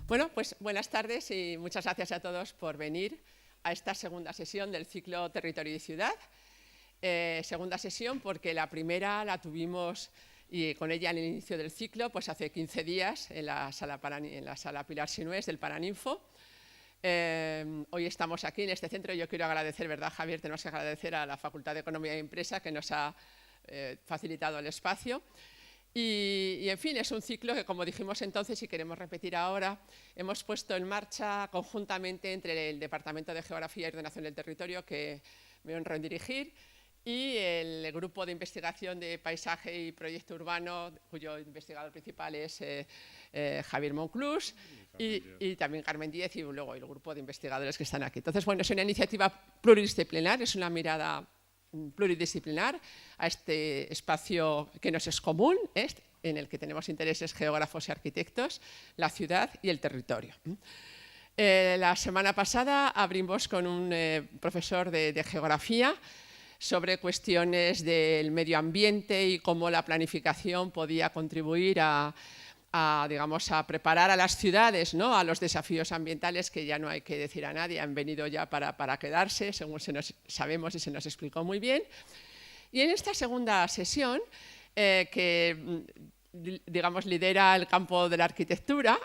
Bueno, pues buenas tardes y muchas gracias a todos por venir a esta segunda sesión del ciclo Territorio y Ciudad. Segunda sesión porque la primera la tuvimos y con ella en el inicio del ciclo, pues hace 15 días en la sala Pilar Sinués del Paraninfo. Hoy estamos aquí en este centro y yo quiero agradecer, ¿verdad, Javier? Tenemos que agradecer a la Facultad de Economía y Empresa que nos ha facilitado el espacio. Y, en fin, es un ciclo que, como dijimos entonces y queremos repetir ahora, hemos puesto en marcha conjuntamente entre el Departamento de Geografía y Ordenación del Territorio, que me honro en dirigir, y el grupo de investigación de Paisaje y Proyecto Urbano, cuyo investigador principal es Javier Monclús, y también Carmen Díez, y luego el grupo de investigadores que están aquí. Entonces, bueno, es una iniciativa pluridisciplinar, es una mirada pluridisciplinar a este espacio que nos es común, en el que tenemos intereses geógrafos y arquitectos, la ciudad y el territorio. La semana pasada abrimos con un profesor de geografía sobre cuestiones del medio ambiente y cómo la planificación podía contribuir a preparar a las ciudades, ¿no?, a los desafíos ambientales que ya no hay que decir a nadie, han venido ya para quedarse, según sabemos y se nos explicó muy bien. Y en esta segunda sesión, que digamos lidera el campo de la arquitectura,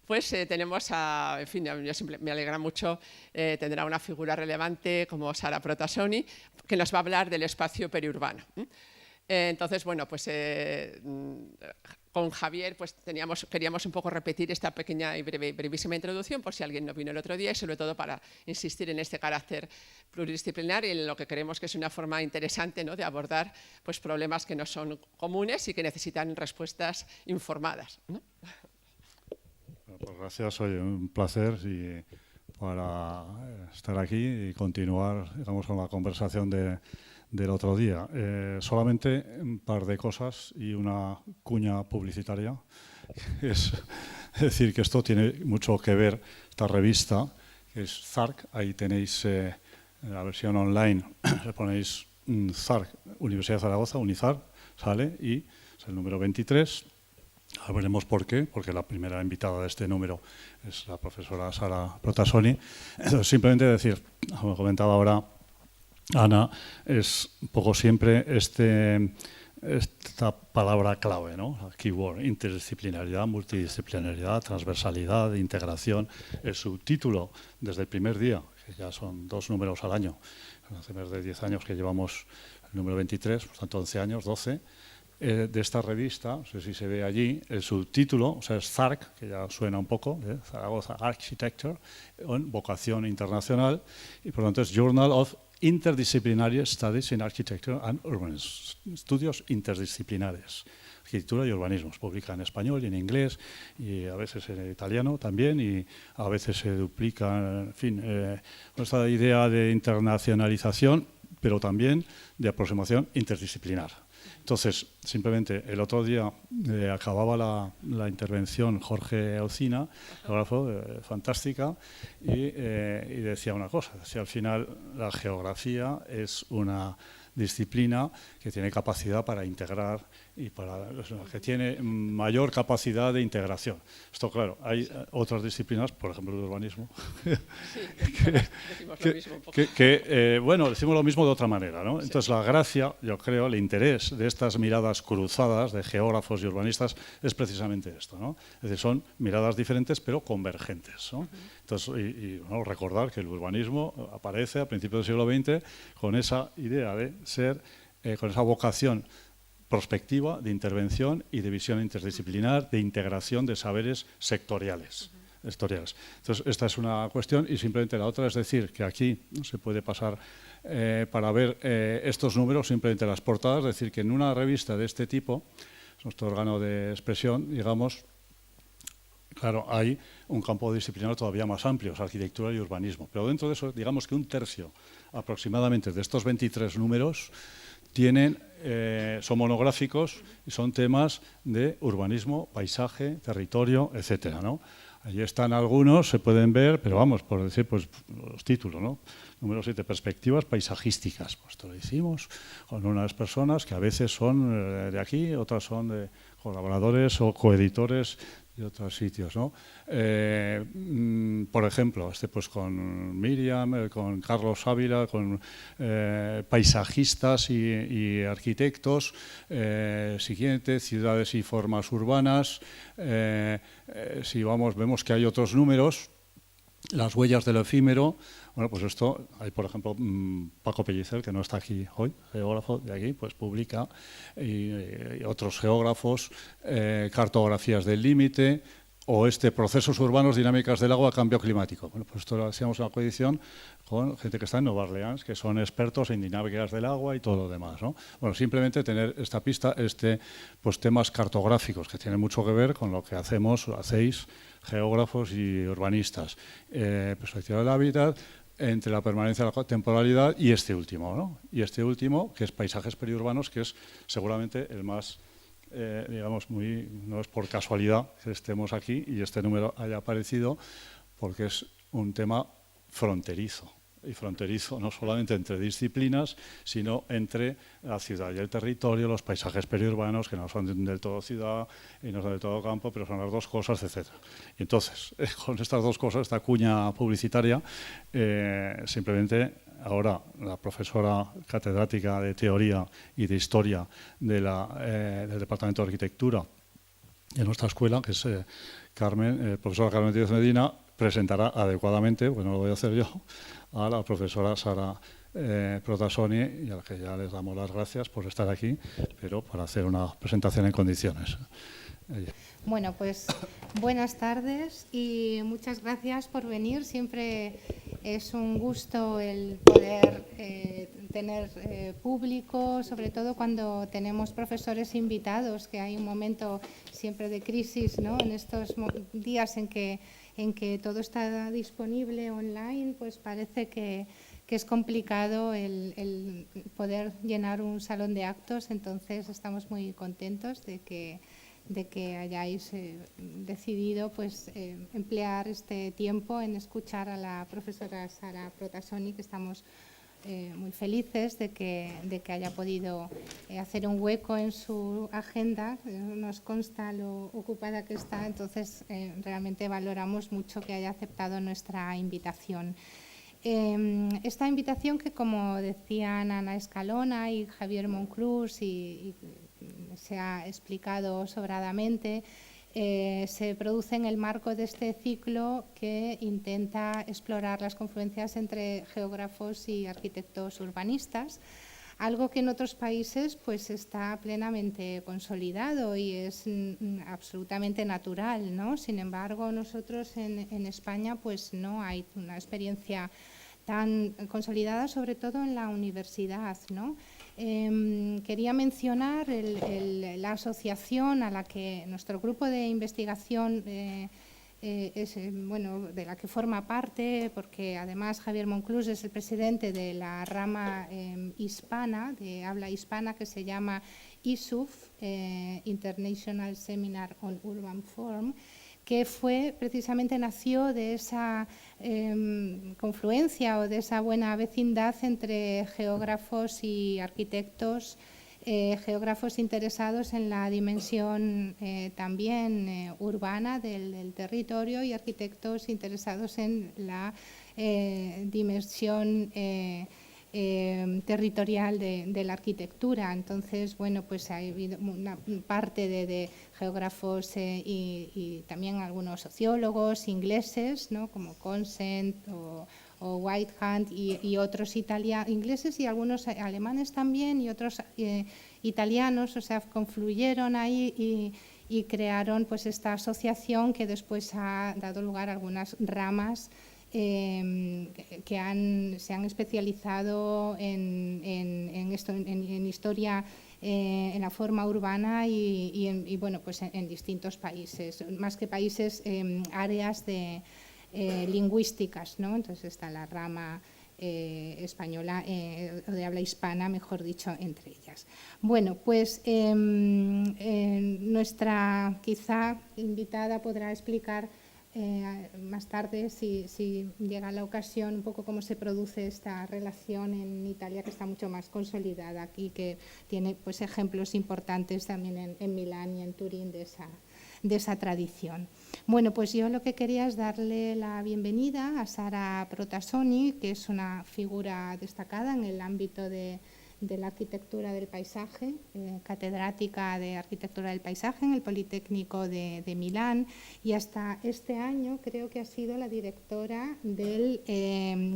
pues tenemos en fin, me alegra mucho tener a una figura relevante como Sara Protasoni, que nos va a hablar del espacio periurbano. Entonces, bueno, pues con Javier pues queríamos un poco repetir esta pequeña y brevísima introducción por si alguien no vino el otro día y sobre todo para insistir en este carácter pluridisciplinar y en lo que creemos que es una forma interesante, ¿no?, de abordar pues problemas que no son comunes y que necesitan respuestas informadas, ¿no? Bueno, pues gracias, oye, un placer para estar aquí y continuar, digamos, con la conversación del otro día. Solamente un par de cosas y una cuña publicitaria. Es decir, que esto tiene mucho que ver, esta revista, que es ZARC, ahí tenéis la versión online, le ponéis ZARC, Universidad de Zaragoza, Unizar, sale, y es el número 23. Ahora veremos por qué, porque la primera invitada de este número es la profesora Sara Protasoni. Entonces, simplemente decir, como comentaba ahora Ana, es un poco siempre esta palabra clave, ¿no? Keyword, interdisciplinaridad, multidisciplinaridad, transversalidad, integración. El subtítulo desde el primer día, que ya son 2 números al año, hace más de 10 años que llevamos el número 23, por tanto 11 años, 12, de esta revista, no sé si se ve allí, el subtítulo, o sea, es ZARC, que ya suena un poco, Zaragoza Architecture, en vocación internacional, y por lo tanto es Journal of Interdisciplinary Studies in Architecture and Urbanism, estudios interdisciplinares, arquitectura y urbanismo. Se publica en español y en inglés y a veces en italiano también y a veces se duplica, en fin, esta idea de internacionalización, pero también de aproximación interdisciplinar. Entonces, simplemente el otro día acababa la intervención Jorge Alcina, geógrafo, fantástica, y decía una cosa, decía al final la geografía es una disciplina que tiene capacidad para integrar y que tiene mayor capacidad de integración. Esto, claro, hay otras disciplinas, por ejemplo el urbanismo, bueno, decimos lo mismo de otra manera, ¿no? Entonces la gracia, yo creo, el interés de estas miradas cruzadas de geógrafos y urbanistas es precisamente esto, ¿no? Es decir, son miradas diferentes pero convergentes, ¿no? Entonces, bueno, recordar que el urbanismo aparece a principios del siglo XX con esa idea de ser, con esa vocación prospectiva de intervención y de visión interdisciplinar, de integración de saberes sectoriales. Entonces, esta es una cuestión y simplemente la otra es decir que aquí no se puede pasar para ver estos números, simplemente las portadas, es decir, que en una revista de este tipo, nuestro órgano de expresión, digamos, claro, hay un campo disciplinar todavía más amplio, es arquitectura y urbanismo, pero dentro de eso, digamos que un tercio aproximadamente de estos 23 números son monográficos y son temas de urbanismo, paisaje, territorio, etcétera, ¿no? Allí están algunos, se pueden ver, pero vamos, por decir, pues los títulos, ¿no? Número 7, perspectivas paisajísticas. Pues esto lo hicimos con unas personas que a veces son de aquí, otras son de colaboradores o coeditores y otros sitios, ¿no? Por ejemplo, pues con Miriam, con Carlos Ávila, con paisajistas y arquitectos. Siguiente, ciudades y formas urbanas. Si vemos que hay otros números. Las huellas del efímero. Bueno, pues esto, hay por ejemplo Paco Pellicer, que no está aquí hoy, geógrafo de aquí, pues publica, y otros geógrafos, cartografías del límite, o procesos urbanos, dinámicas del agua, cambio climático. Bueno, pues esto lo hacíamos en la coedición con gente que está en Nueva Orleans, que son expertos en dinámicas del agua y todo lo demás, ¿no? Bueno, simplemente tener esta pista, pues temas cartográficos, que tienen mucho que ver con lo que hacéis geógrafos y urbanistas. Perspectiva del hábitat, entre la permanencia y la temporalidad, y último, ¿no? Y último, que es paisajes periurbanos, que es seguramente el más, digamos, no es por casualidad que estemos aquí y este número haya aparecido, porque es un tema fronterizo. Y fronterizo no solamente entre disciplinas, sino entre la ciudad y el territorio, los paisajes periurbanos, que no son del todo ciudad y no son del todo campo, pero son las dos cosas, etc. Y entonces, con estas dos cosas, esta cuña publicitaria, simplemente ahora la profesora catedrática de Teoría y de Historia del Departamento de Arquitectura de nuestra escuela, que es Carmen, profesora Carmen Díez Medina, presentará adecuadamente, pues no lo voy a hacer yo, a la profesora Sara Protasoni, y a la que ya les damos las gracias por estar aquí, pero para hacer una presentación en condiciones. Bueno, pues buenas tardes y muchas gracias por venir. Siempre es un gusto el poder tener público, sobre todo cuando tenemos profesores invitados, que hay un momento siempre de crisis, ¿no? En estos días en que todo está disponible online, pues parece que es complicado el poder llenar un salón de actos. Entonces estamos muy contentos de que hayáis decidido pues emplear este tiempo en escuchar a la profesora Sara Protasoni, que estamos muy felices de que haya podido hacer un hueco en su agenda. Nos consta lo ocupada que está, entonces realmente valoramos mucho que haya aceptado nuestra invitación. Esta invitación, que como decían Ana Escalona y Javier Monclús y se ha explicado sobradamente, se produce en el marco de este ciclo que intenta explorar las confluencias entre geógrafos y arquitectos urbanistas, algo que en otros países pues está plenamente consolidado y es absolutamente natural, ¿no? Sin embargo, nosotros en España pues no hay una experiencia tan consolidada, sobre todo en la universidad, ¿no? Quería mencionar la asociación a la que nuestro grupo de investigación de la que forma parte, porque además Javier Monclús es el presidente de la rama hispana, de habla hispana, que se llama ISUF, International Seminar on Urban Form, que precisamente nació de esa confluencia o de esa buena vecindad entre geógrafos y arquitectos, geógrafos interesados en la dimensión también urbana del territorio y arquitectos interesados en la dimensión territorial de la arquitectura. Entonces, bueno, pues ha habido una parte de geógrafos y también algunos sociólogos ingleses, ¿no? Como Consent o Whitehand y otros ingleses y algunos alemanes también y otros italianos, o sea, confluyeron ahí y crearon pues esta asociación que después ha dado lugar a algunas ramas que se han especializado en historia, en la forma urbana y bueno, pues en distintos países, más que países, áreas lingüísticas, ¿no? Entonces está la rama española o de habla hispana, mejor dicho, entre ellas. Bueno, pues nuestra quizá invitada podrá explicar más tarde, si llega la ocasión, un poco cómo se produce esta relación en Italia, que está mucho más consolidada aquí, que tiene pues ejemplos importantes también en Milán y en Turín de esa tradición. Bueno, pues yo lo que quería es darle la bienvenida a Sara Protasoni, que es una figura destacada en el ámbito de la arquitectura del paisaje, catedrática de Arquitectura del Paisaje en el Politecnico de Milán, y hasta este año creo que ha sido la directora del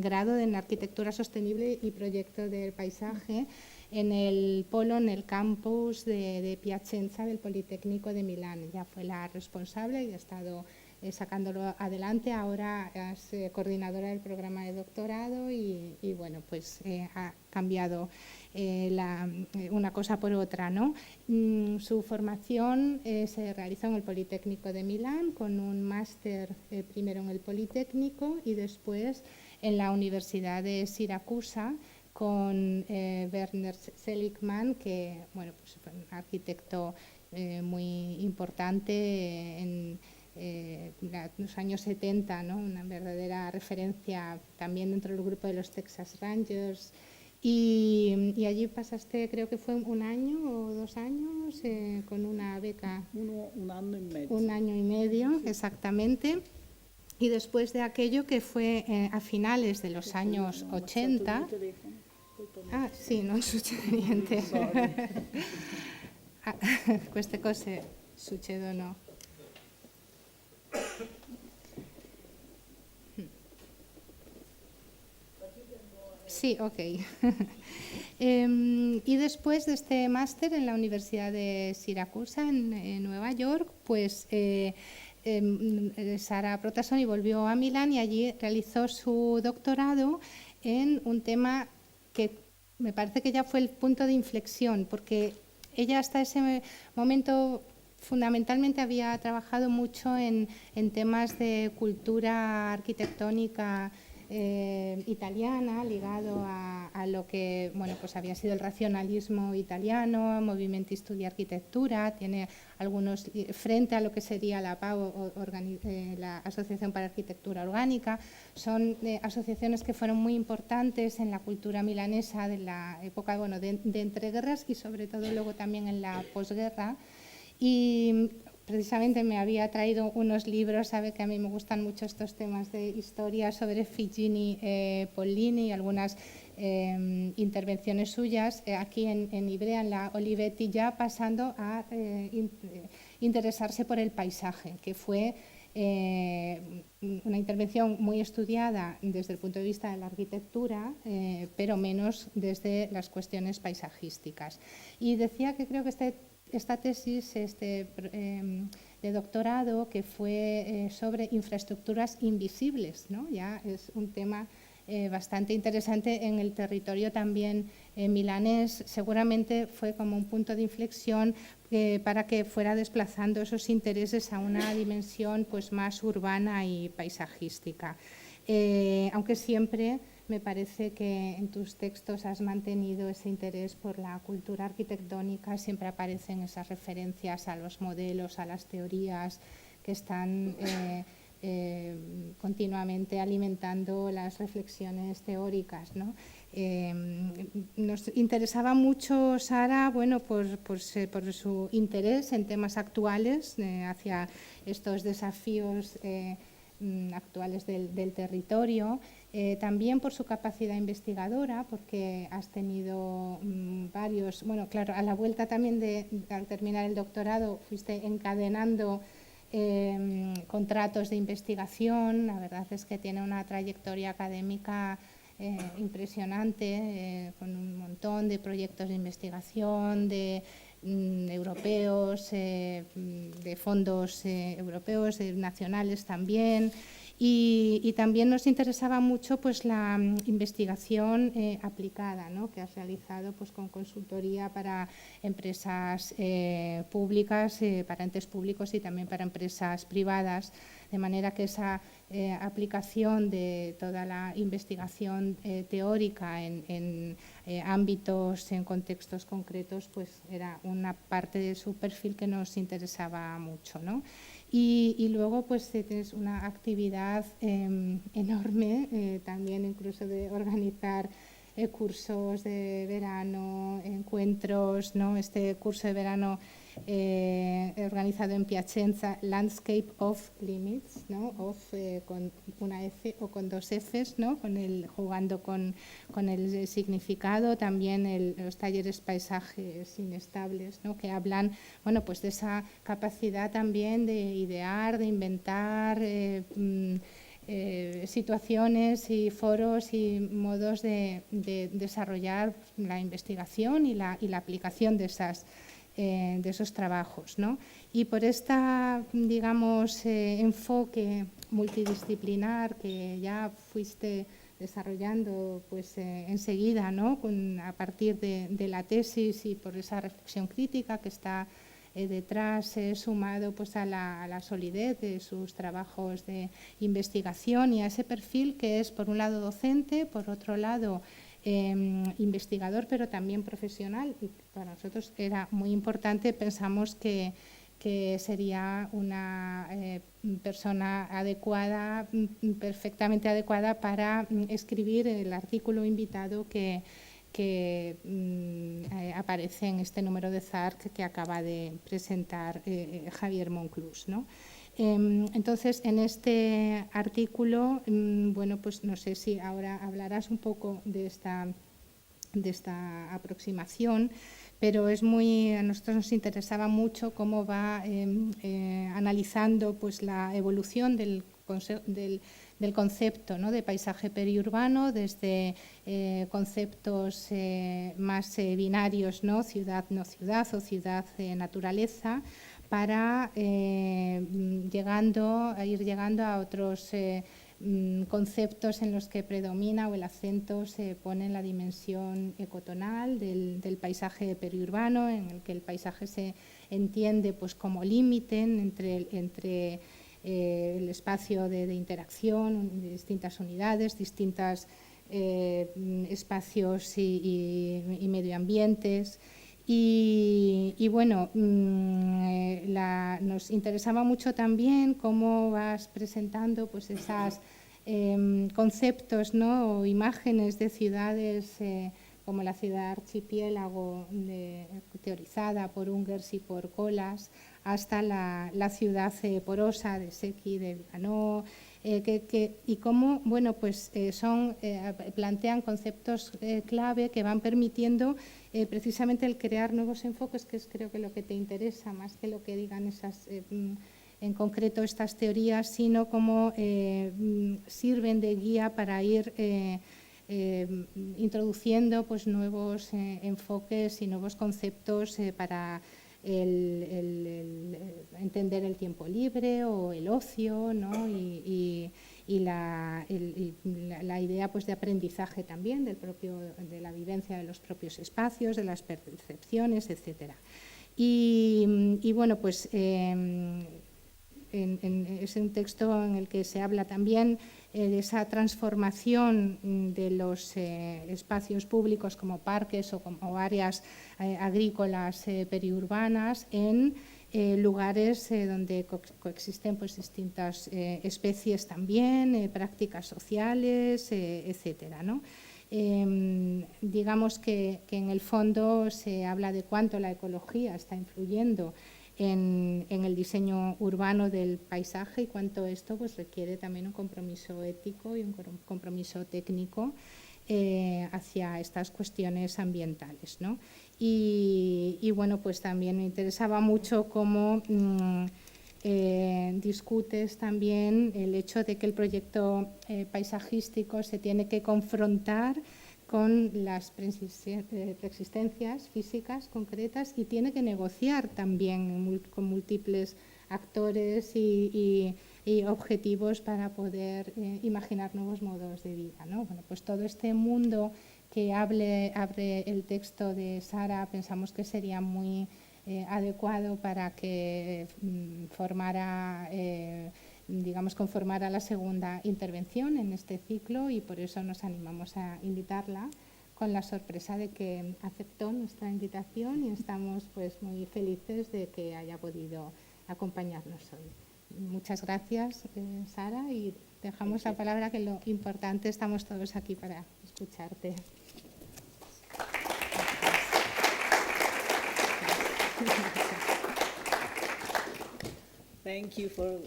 grado en Arquitectura Sostenible y Proyecto del Paisaje en el polo, en el campus de Piacenza del Politecnico de Milán. Ya fue la responsable y ha estado sacándolo adelante. Ahora es coordinadora del programa de doctorado y bueno, pues ha cambiado una cosa por otra, ¿no? Su formación se realizó en el Politecnico de Milán con un máster primero en el Politecnico y después en la Universidad de Zaragoza con Werner Seligman, que bueno, pues fue un arquitecto muy importante en los años 70, ¿no? Una verdadera referencia también dentro del grupo de los Texas Rangers. Y allí pasaste, creo que fue un año o 2 años con una beca. Un año y medio. Un año y medio, sí, exactamente. Y después de aquello que fue a finales de los años 80. Ah, sì, non succede niente. Queste cose succedono. Sí, ok. Y después de este máster en la Universidad de Siracusa, en Nueva York, pues Sara Protasoni volvió a Milán y allí realizó su doctorado en un tema que me parece que ya fue el punto de inflexión, porque ella hasta ese momento fundamentalmente había trabajado mucho en temas de cultura arquitectónica italiana, ligado a lo que bueno, pues había sido el racionalismo italiano, Movimento di Arquitectura, tiene algunos frente a lo que sería la PAO, la Asociación para Arquitectura Orgánica. Son asociaciones que fueron muy importantes en la cultura milanesa de la época, bueno, de entreguerras y sobre todo luego también en la posguerra. Y precisamente me había traído unos libros, sabe que a mí me gustan mucho estos temas de historia, sobre Figini Pollini y algunas intervenciones suyas aquí en Ivrea, en la Olivetti, ya pasando a interesarse por el paisaje, que fue una intervención muy estudiada desde el punto de vista de la arquitectura, pero menos desde las cuestiones paisajísticas. Y decía que creo que esta tesis de doctorado, que fue sobre infraestructuras invisibles, ¿no? Ya es un tema bastante interesante en el territorio también milanés. Seguramente fue como un punto de inflexión para que fuera desplazando esos intereses a una dimensión pues más urbana y paisajística. Aunque siempre me parece que en tus textos has mantenido ese interés por la cultura arquitectónica, siempre aparecen esas referencias a los modelos, a las teorías que están continuamente alimentando las reflexiones teóricas, ¿no? Nos interesaba mucho, Sara, bueno, por su interés en temas actuales hacia estos desafíos actuales del territorio, también por su capacidad investigadora, porque has tenido varios, bueno, claro, a la vuelta también al terminar el doctorado fuiste encadenando contratos de investigación. La verdad es que tiene una trayectoria académica impresionante, con un montón de proyectos de investigación, europeos, de fondos europeos, nacionales también. Y también nos interesaba mucho pues, la investigación aplicada, ¿no? Que has realizado pues, con consultoría para empresas públicas, para entes públicos y también para empresas privadas, de manera que esa aplicación de toda la investigación teórica en ámbitos, en contextos concretos, pues era una parte de su perfil que nos interesaba mucho, ¿no? Y luego pues tienes una actividad enorme, también incluso de organizar cursos de verano, encuentros, ¿no? Este curso de verano organizado en Piacenza, Landscape of Limits, ¿no? Con una F o con dos Fs, ¿no? Jugando con el significado, también los talleres Paisajes inestables, ¿no? Que hablan, bueno, pues de esa capacidad también de idear, de inventar situaciones y foros y modos de desarrollar la investigación y la aplicación de esos trabajos, ¿no? Y por digamos, enfoque multidisciplinar que ya fuiste desarrollando pues, enseguida, ¿no? A partir de la tesis y por esa reflexión crítica que está detrás, sumado pues, a la solidez de sus trabajos de investigación y a ese perfil que es, por un lado, docente, por otro lado, investigador, pero también profesional. Y para nosotros era muy importante, pensamos que sería una persona adecuada, perfectamente adecuada para escribir el artículo invitado que aparece en este número de ZARC que acaba de presentar Javier Monclús, ¿no? Entonces, en este artículo, bueno, pues no sé si ahora hablarás un poco de esta aproximación, pero a nosotros nos interesaba mucho cómo va analizando pues, la evolución del concepto, ¿no? De paisaje periurbano, desde conceptos más binarios, ¿no? Ciudad, no ciudad, o ciudad, naturaleza, para ir llegando a otros conceptos en los que predomina o el acento se pone en la dimensión ecotonal del paisaje periurbano, en el que el paisaje se entiende pues, como límite entre el espacio de interacción de distintas unidades, distintos espacios y medioambientes. Y bueno, nos interesaba mucho también cómo vas presentando pues, esos conceptos, ¿no? O imágenes de ciudades como la ciudad archipiélago teorizada por Ungers y por Colas, hasta la ciudad porosa de Secchi, de Milano, y cómo bueno, pues, plantean conceptos clave que van permitiendo precisamente el crear nuevos enfoques, que es creo que lo que te interesa, más que lo que digan en concreto estas teorías, sino cómo sirven de guía para ir introduciendo pues, nuevos enfoques y nuevos conceptos para entender el tiempo libre o el ocio, ¿no? y la idea pues, de aprendizaje también de la vivencia de los propios espacios, de las percepciones, etcétera. Y bueno, pues es un texto en el que se habla también de esa transformación de los espacios públicos como parques o como áreas agrícolas periurbanas en lugares donde coexisten pues, distintas especies también, prácticas sociales, etcétera, ¿no? Digamos que en el fondo se habla de cuánto la ecología está influyendo en el diseño urbano del paisaje y cuánto esto pues, requiere también un compromiso ético y un compromiso técnico hacia estas cuestiones ambientales, ¿no? Y bueno, pues también me interesaba mucho cómo discutes también el hecho de que el proyecto paisajístico se tiene que confrontar con las preexistencias físicas concretas y tiene que negociar también con múltiples actores y objetivos para poder imaginar nuevos modos de vida, ¿no? Bueno, pues todo este mundo que abre el texto de Sara pensamos que sería muy adecuado para que conformara la segunda intervención en este ciclo y por eso nos animamos a invitarla con la sorpresa de que aceptó nuestra invitación y estamos pues muy felices de que haya podido acompañarnos hoy. Muchas gracias, Sara, y dejamos la palabra, que lo importante, estamos todos aquí para escucharte. Gracias. thank you for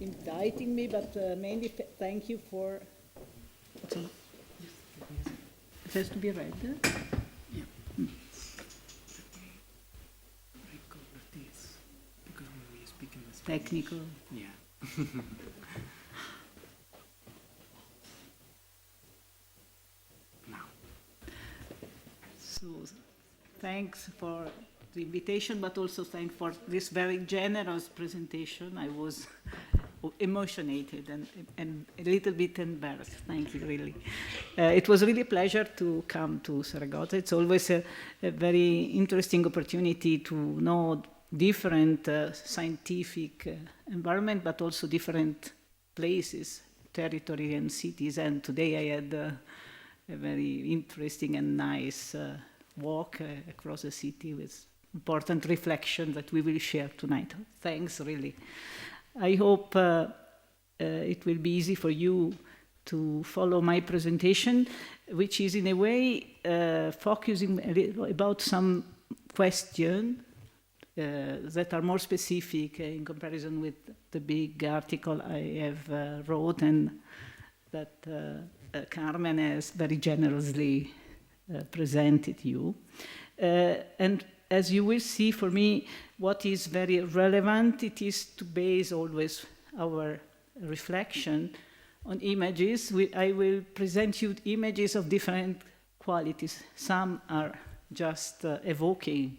inviting me, but mainly thank you for... It has to be read? Yeah. Mm. Record this, because we speak in the Technical. Yeah. Now. So thanks for the invitation, but also thanks for this very generous presentation. I was emotionated and a little bit embarrassed. Thank you, really. It was really a pleasure to come to Zaragoza. It's always a very interesting opportunity to know different scientific environment, but also different places, territory and cities. And today I had a very interesting and nice walk across the city with important reflection that we will share tonight. Thanks, really. I hope it will be easy for you to follow my presentation, which is in a way focusing a little about some questions that are more specific in comparison with the big article I have wrote and that Carmen has very generously presented you. And as you will see, for me, what is very relevant, it is to base always our reflection on images. I will present you images of different qualities. Some are just evoking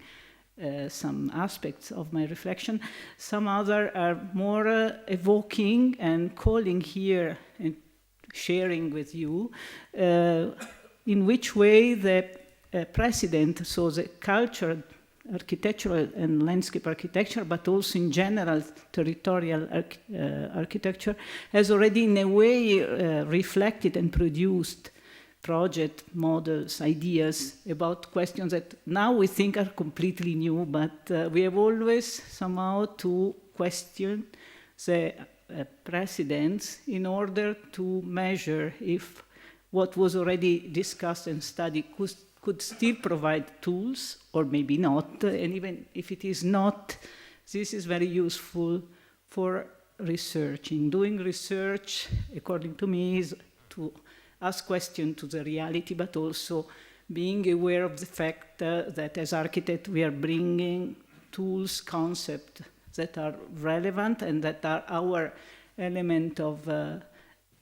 some aspects of my reflection. Some other are more evoking and calling here and sharing with you in which way the precedent, so the culture, architectural and landscape architecture, but also in general territorial architecture, has already in a way reflected and produced project models, ideas about questions that now we think are completely new, but we have always somehow to question the precedents in order to measure if what was already discussed and studied could still provide tools, or maybe not. And even if it is not, this is very useful for researching. Doing research, according to me, is to ask questions to the reality, but also being aware of the fact that as architects we are bringing tools, concepts that are relevant and that are our element of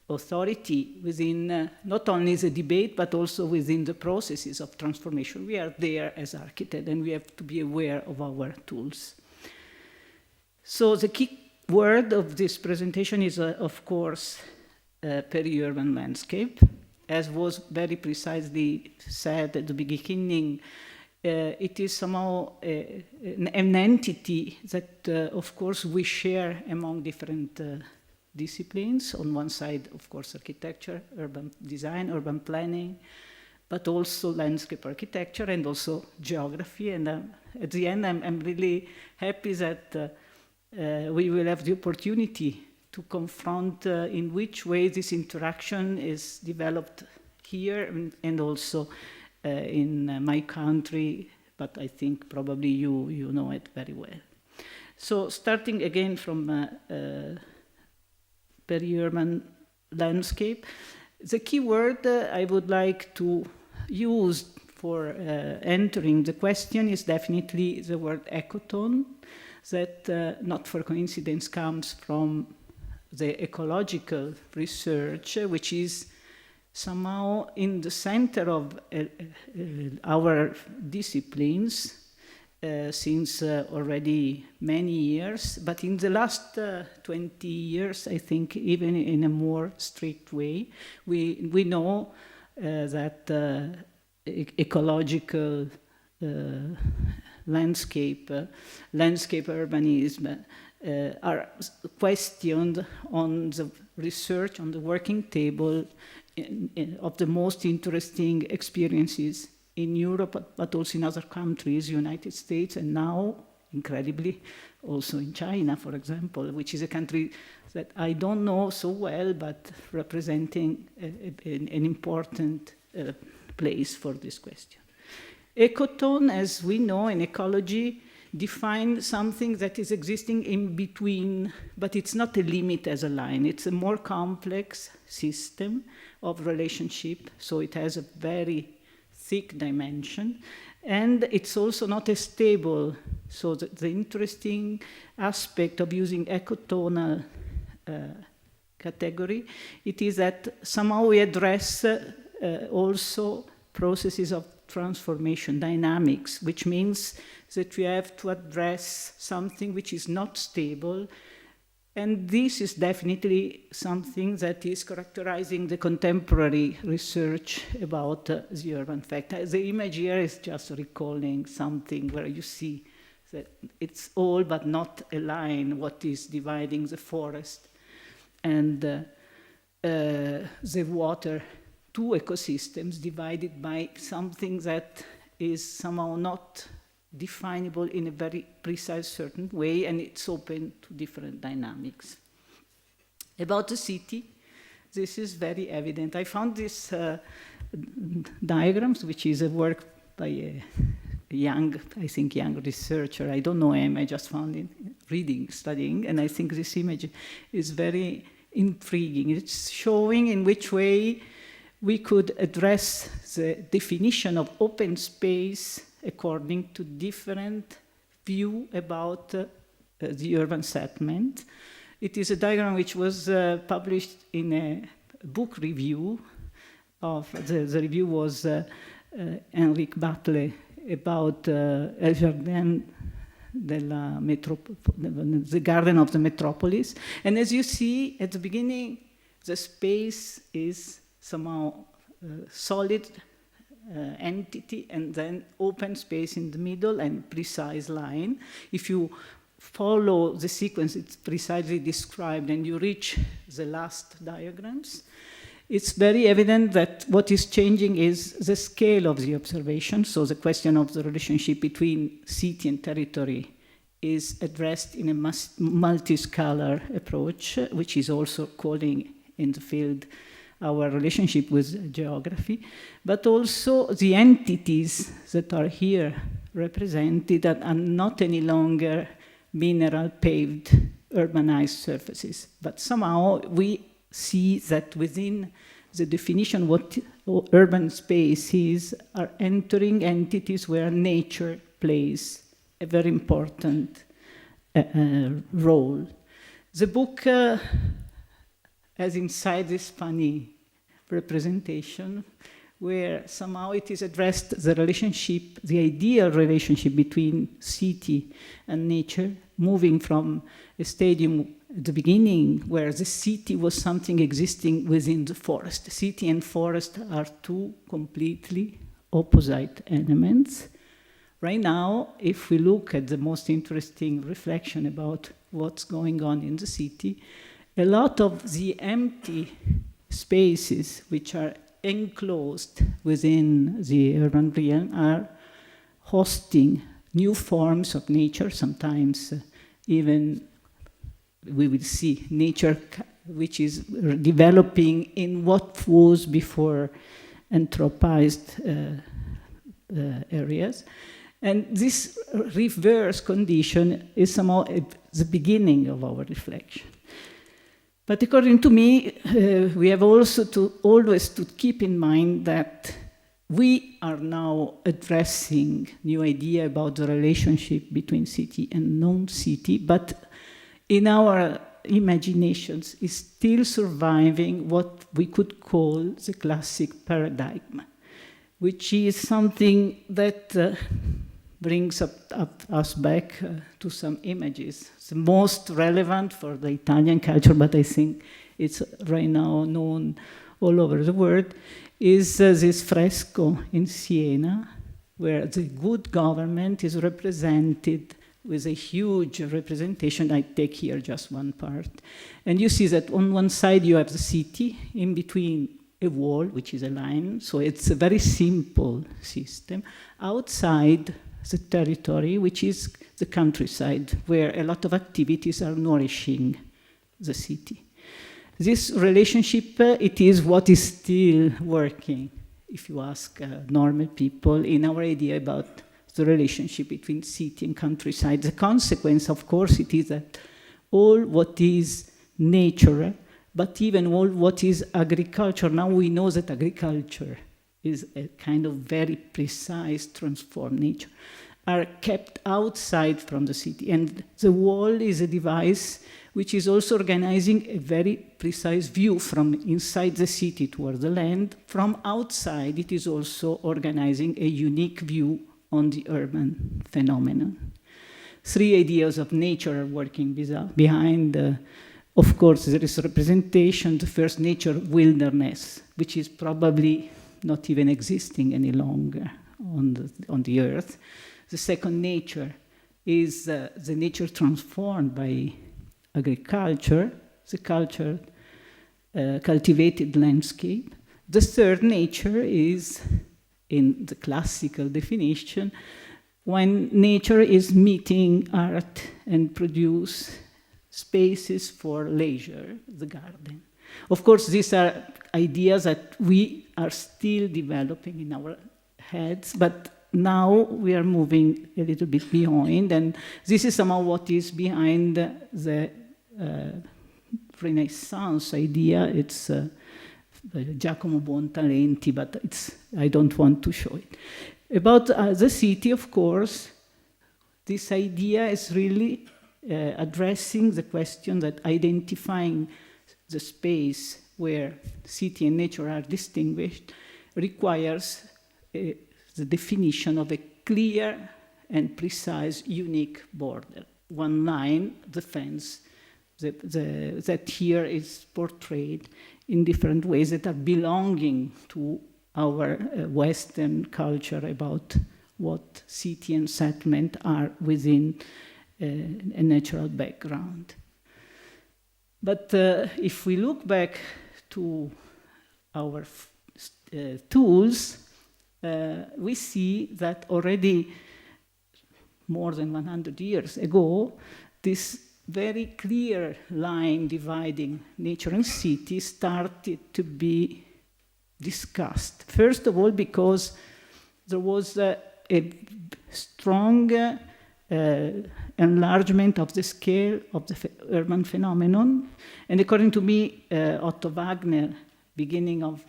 authority within not only the debate, but also within the processes of transformation. We are there as architects, and we have to be aware of our tools. So the key word of this presentation is, of course, peri-urban landscape. As was very precisely said at the beginning, it is somehow an entity that, of course, we share among different disciplines. On one side, of course, architecture, urban design, urban planning, but also landscape architecture and also geography. And at the end, I'm really happy that we will have the opportunity to confront in which way this interaction is developed here and also in my country, but I think probably you know it very well. So starting again from peri-urban landscape. The key word I would like to use for entering the question is definitely the word ecotone, that not for coincidence comes from the ecological research, which is somehow in the center of our disciplines since already many years, but in the last 20 years, I think, even in a more strict way, we know that ecological landscape urbanism are questioned on the research, on the working table of the most interesting experiences in Europe, but also in other countries, United States, and now, incredibly, also in China, for example, which is a country that I don't know so well, but representing an important place for this question. Ecotone, as we know in ecology, define something that is existing in between, but it's not a limit as a line. It's a more complex system of relationship, so it has a very thick dimension, and it's also not as stable. So the interesting aspect of using ecotonal category, it is that somehow we address also processes of transformation, dynamics, which means that we have to address something which is not stable. And this is definitely something that is characterizing the contemporary research about the urban fact. The image here is just recalling something where you see that it's all but not a line, what is dividing the forest and the water, two ecosystems divided by something that is somehow not definable in a very precise certain way, and it's open to different dynamics. About the city, this is very evident. I found this diagrams, which is a work by a young researcher. I don't know him, I just found it reading, studying, and I think this image is very intriguing. It's showing in which way we could address the definition of open space according to different view about the urban settlement. It is a diagram which was published in a book review of, the review was Henrik Batle about El Jardin the Garden of the Metropolis. And as you see, at the beginning, the space is somehow solid entity, and then open space in the middle and precise line. If you follow the sequence, it's precisely described, and you reach the last diagrams, it's very evident that what is changing is the scale of the observation. So the question of the relationship between city and territory is addressed in a multi-scalar approach, which is also calling in the field our relationship with geography, but also the entities that are here represented that are not any longer mineral paved urbanized surfaces, but somehow we see that within the definition what urban space is are entering entities where nature plays a very important role. The book has inside this funny representation where somehow it is addressed the relationship, the ideal relationship between city and nature, moving from a stadium at the beginning where the city was something existing within the forest. City and forest are two completely opposite elements. Right now, if we look at the most interesting reflection about what's going on in the city, a lot of the empty spaces which are enclosed within the urban realm are hosting new forms of nature. Sometimes even we will see nature which is developing in what was before anthropized areas. And this reverse condition is somehow the beginning of our reflection. But according to me, we have also to always to keep in mind that we are now addressing new idea about the relationship between city and non-city, but in our imaginations is still surviving what we could call the classic paradigm, which is something that brings us back to some images. The most relevant for the Italian culture, but I think it's right now known all over the world, is this fresco in Siena, where the good government is represented with a huge representation. I take here just one part. And you see that on one side you have the city, in between a wall, which is a line, so it's a very simple system. Outside the territory, which is the countryside, where a lot of activities are nourishing the city. This relationship, it is what is still working, if you ask normal people, in our idea about the relationship between city and countryside. The consequence, of course, it is that all what is nature, but even all what is agriculture, now we know that agriculture is a kind of very precise transformed nature, are kept outside from the city. And the wall is a device which is also organizing a very precise view from inside the city toward the land. From outside, it is also organizing a unique view on the urban phenomenon. Three ideas of nature are working behind. Of course, there is representation. The first, nature wilderness, which is probably not even existing any longer on the earth. The second nature is the nature transformed by agriculture, the cultivated landscape. The third nature is, in the classical definition, when nature is meeting art and produce spaces for leisure, the garden. Of course, these are ideas that we are still developing in our heads, but now we are moving a little bit beyond, and this is somehow what is behind the Renaissance idea. It's Giacomo Buontalenti, but I don't want to show it. About the city, of course, this idea is really addressing the question that identifying the space where city and nature are distinguished requires the definition of a clear and precise, unique border. One line, the fence, that here is portrayed in different ways that are belonging to our Western culture about what city and settlement are within a natural background. But if we look back to our tools, we see that already more than 100 years ago, this very clear line dividing nature and city started to be discussed. First of all, because there was a strong enlargement of the scale of the urban phenomenon. And according to me, Otto Wagner, beginning of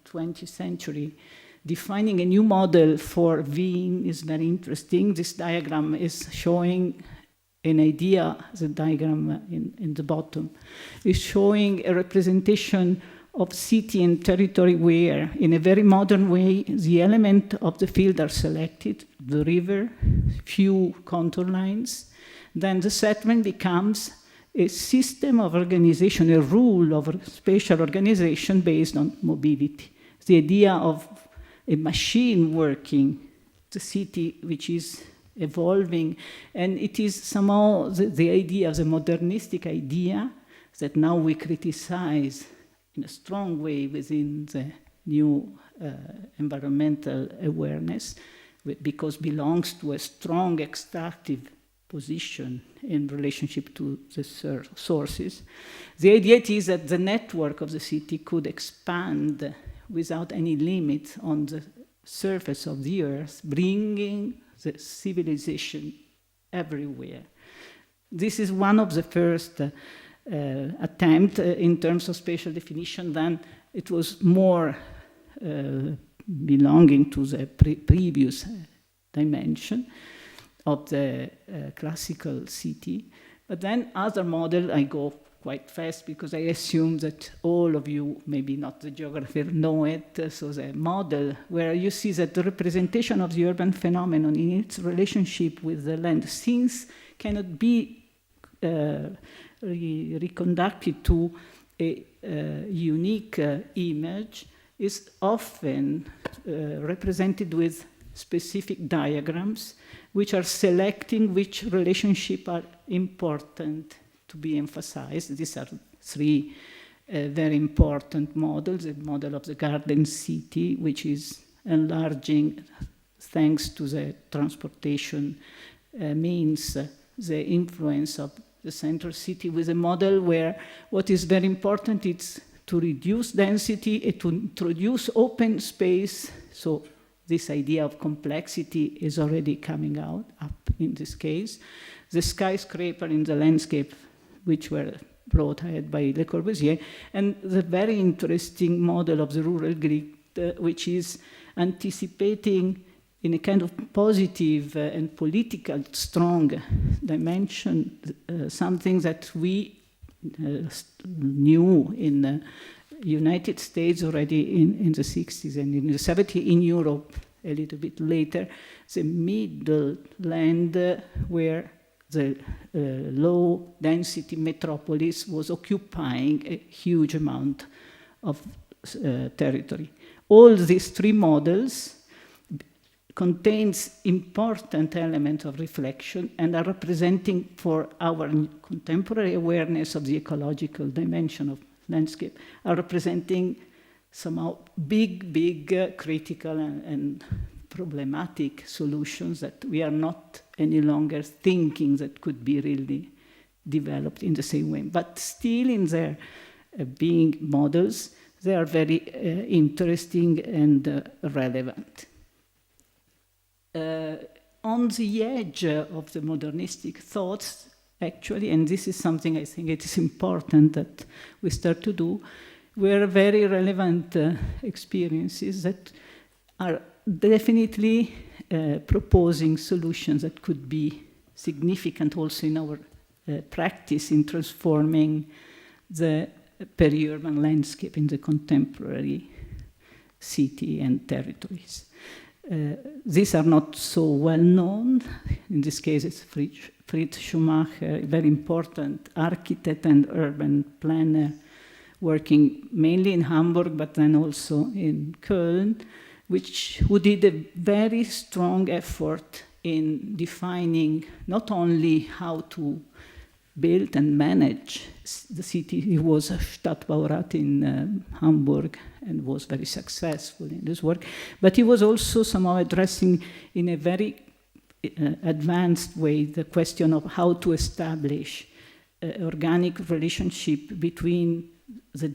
20th century, defining a new model for Wien is very interesting. This diagram is showing an idea, the diagram in the bottom, is showing a representation of city and territory where, in a very modern way, the element of the field are selected, the river, few contour lines. Then the settlement becomes a system of organization, a rule of spatial organization based on mobility. The idea of a machine working, the city which is evolving, and it is somehow the idea, the modernistic idea that now we criticize in a strong way within the new environmental awareness, because belongs to a strong extractive position in relationship to the sources. The idea is that the network of the city could expand without any limit on the surface of the earth, bringing the civilization everywhere. This is one of the first attempt in terms of spatial definition. Then it was more belonging to the previous dimension of the classical city. But then other model, I go quite fast because I assume that all of you, maybe not the geographer, know it. So the model where you see that the representation of the urban phenomenon in its relationship with the land since cannot be reconducted to a unique image is often represented with specific diagrams which are selecting which relationship are important to be emphasized. These are three very important models. The model of the garden city, which is enlarging thanks to the transportation means, the influence of the central city, with a model where what is very important is to reduce density and to introduce open space, so this idea of complexity is already coming up in this case. The skyscraper in the landscape, which were brought ahead by Le Corbusier, and the very interesting model of the rural grid, which is anticipating in a kind of positive and political strong dimension something that we knew in the United States already in the 60s and in the 70s, in Europe a little bit later, the middle land where the low density metropolis was occupying a huge amount of territory. All these three models contains important elements of reflection and are representing for our contemporary awareness of the ecological dimension of landscape, are representing somehow big critical and problematic solutions that we are not any longer thinking that could be really developed in the same way. But still in their being models, they are very interesting and relevant. On the edge of the modernistic thoughts, actually, and this is something I think it is important that we start to do, were very relevant experiences that are definitely proposing solutions that could be significant also in our practice in transforming the periurban landscape in the contemporary city and territories. These are not so well known. In this case, it's Fritz Schumacher, a very important architect and urban planner, working mainly in Hamburg, but then also in Köln, who did a very strong effort in defining not only how to build and manage the city. He was a Stadtbaurat in Hamburg and was very successful in this work, but he was also somehow addressing in a very advanced way the question of how to establish an organic relationship between the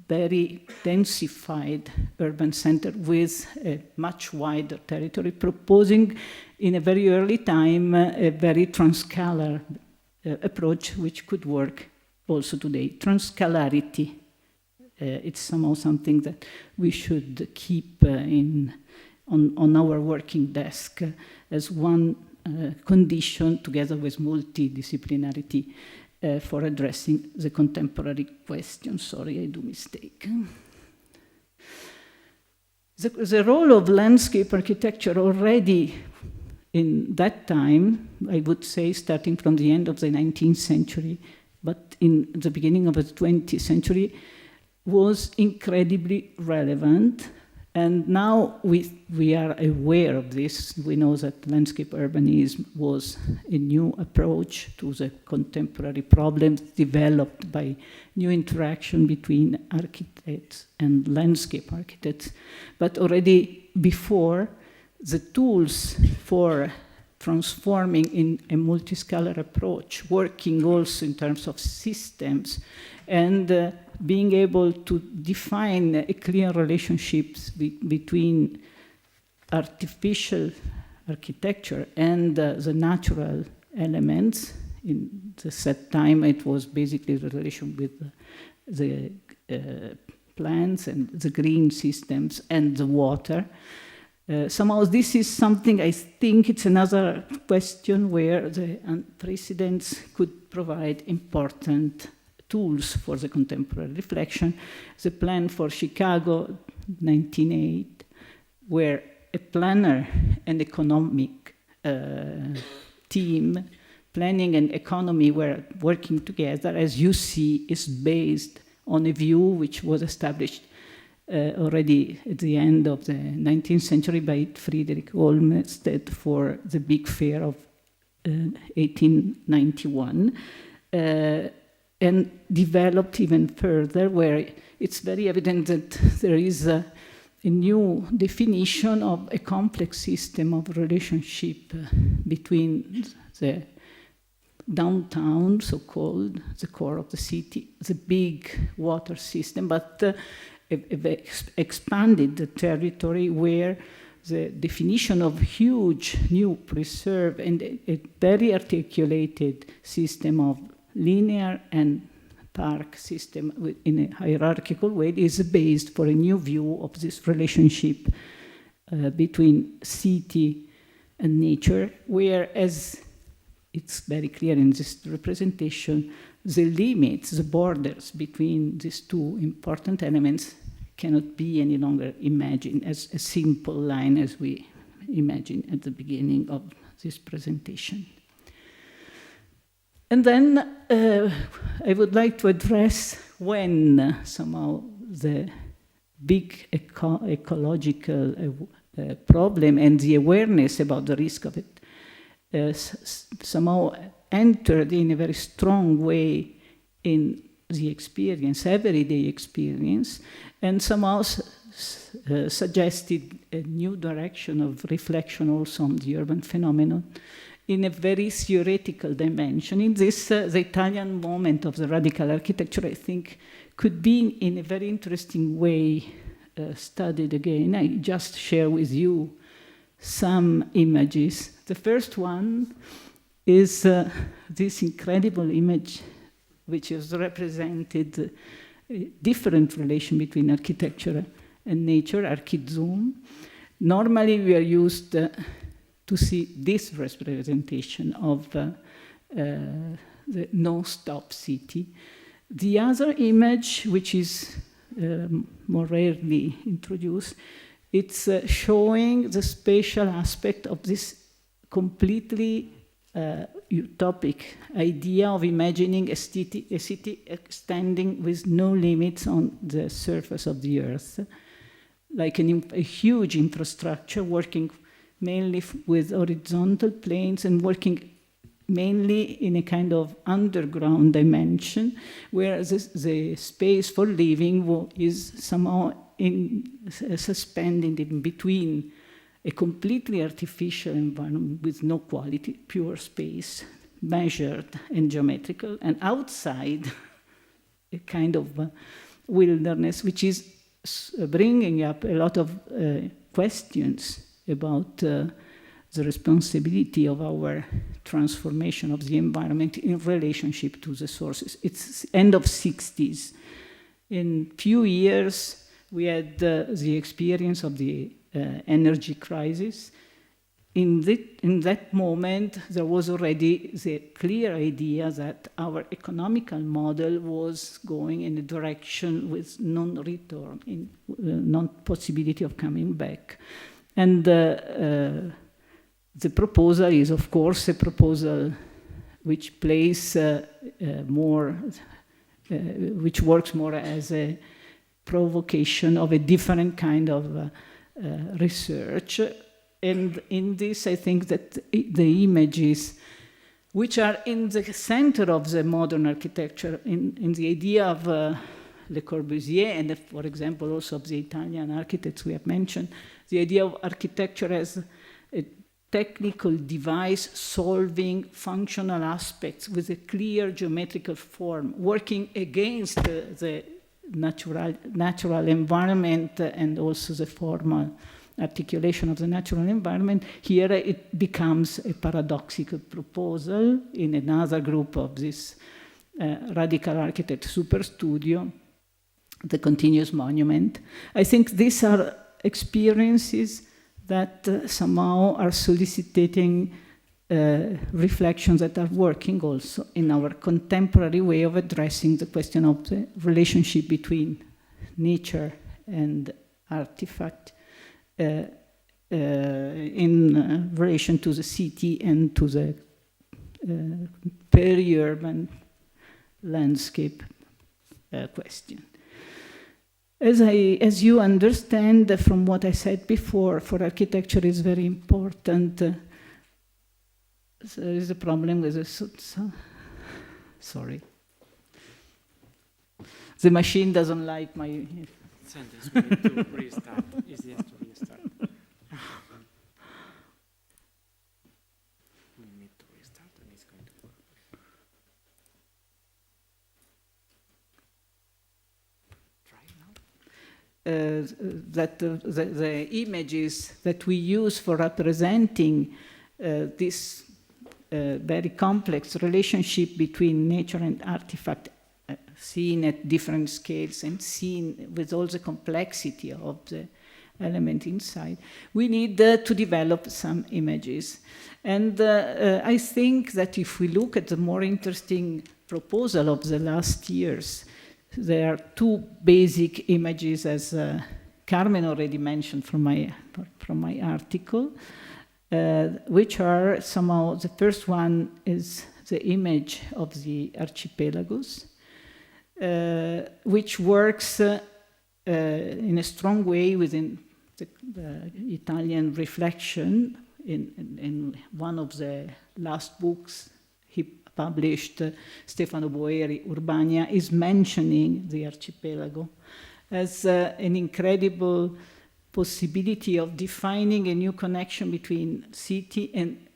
very densified urban center with a much wider territory, proposing in a very early time a very transcalar approach which could work also today. Transcalarity, it's somehow something that we should keep on our working desk as one condition, together with multidisciplinarity, for addressing the contemporary question. Sorry, I do mistake. The role of landscape architecture already in that time, I would say starting from the end of the 19th century, but in the beginning of the 20th century, was incredibly relevant. And now we are aware of this. We know that landscape urbanism was a new approach to the contemporary problems developed by new interaction between architects and landscape architects. But already before, the tools for transforming in a multiscalar approach, working also in terms of systems, and being able to define a clear relationships between artificial architecture and the natural elements. In the set time, it was basically the relation with the plants and the green systems and the water. Somehow this is something, I think it's another question where the precedents could provide important tools for the contemporary reflection. The plan for Chicago, 1908, where a planner and economic team, planning and economy were working together, as you see, is based on a view which was established already at the end of the 19th century by Friedrich Olmsted for the big fair of 1891, and developed even further, where it's very evident that there is a new definition of a complex system of relationship between the downtown, so-called, the core of the city, the big water system, but expanded the territory where the definition of huge new preserve and a very articulated system of linear and park system in a hierarchical way is based for a new view of this relationship between city and nature, whereas it's very clear in this representation, the limits, the borders between these two important elements cannot be any longer imagined as a simple line as we imagined at the beginning of this presentation. And then I would like to address when somehow the big ecological problem and the awareness about the risk of it somehow entered in a very strong way in the experience, everyday experience, and somehow suggested a new direction of reflection also on the urban phenomenon in a very theoretical dimension. In this, the Italian moment of the radical architecture, I think, could be in a very interesting way studied again. I just share with you some images. The first one is this incredible image which is represented a different relation between architecture and nature, ArchiZoom. Normally we are used to see this representation of the no-stop city. The other image, which is more rarely introduced, it's showing the spatial aspect of this completely utopic idea of imagining a city extending with no limits on the surface of the earth, like a huge infrastructure working mainly with horizontal planes and working mainly in a kind of underground dimension, where the space for living is somehow suspended in between a completely artificial environment with no quality, pure space, measured and geometrical, and outside a kind of wilderness, which is bringing up a lot of questions about the responsibility of our transformation of the environment in relationship to the sources. It's end of 60s. In few years, we had the experience of the energy crisis. In that moment, there was already the clear idea that our economical model was going in a direction with non-return, non-possibility of coming back. And the proposal is, of course, a proposal which plays which works more as a provocation of a different kind of research. And in this, I think that the images which are in the center of the modern architecture, in the idea of Le Corbusier, and for example, also of the Italian architects we have mentioned, the idea of architecture as a technical device solving functional aspects with a clear geometrical form, working against the natural environment and also the formal articulation of the natural environment. Here it becomes a paradoxical proposal in another group of this radical architect super studio, the continuous monument. I think these are experiences that somehow are soliciting reflections that are working also in our contemporary way of addressing the question of the relationship between nature and artifact in relation to the city and to the peri-urban landscape question. As you understand from what I said before, for architecture is very important. There is a problem with the sorry. The machine doesn't like my Sentence, we need to restart. It's just to restart. We need to restart and it's going to work. Try now. that the images that we use for representing this very complex relationship between nature and artifact, seen at different scales and seen with all the complexity of the element inside, we need to develop some images. And I think that if we look at the more interesting proposal of the last years, there are two basic images, as Carmen already mentioned from my article, which are somehow, the first one is the image of the archipelagos, which works in a strong way within the Italian reflection. In one of the last books he published, Stefano Boeri, Urbania, is mentioning the archipelago as an incredible possibility of defining a new connection between city and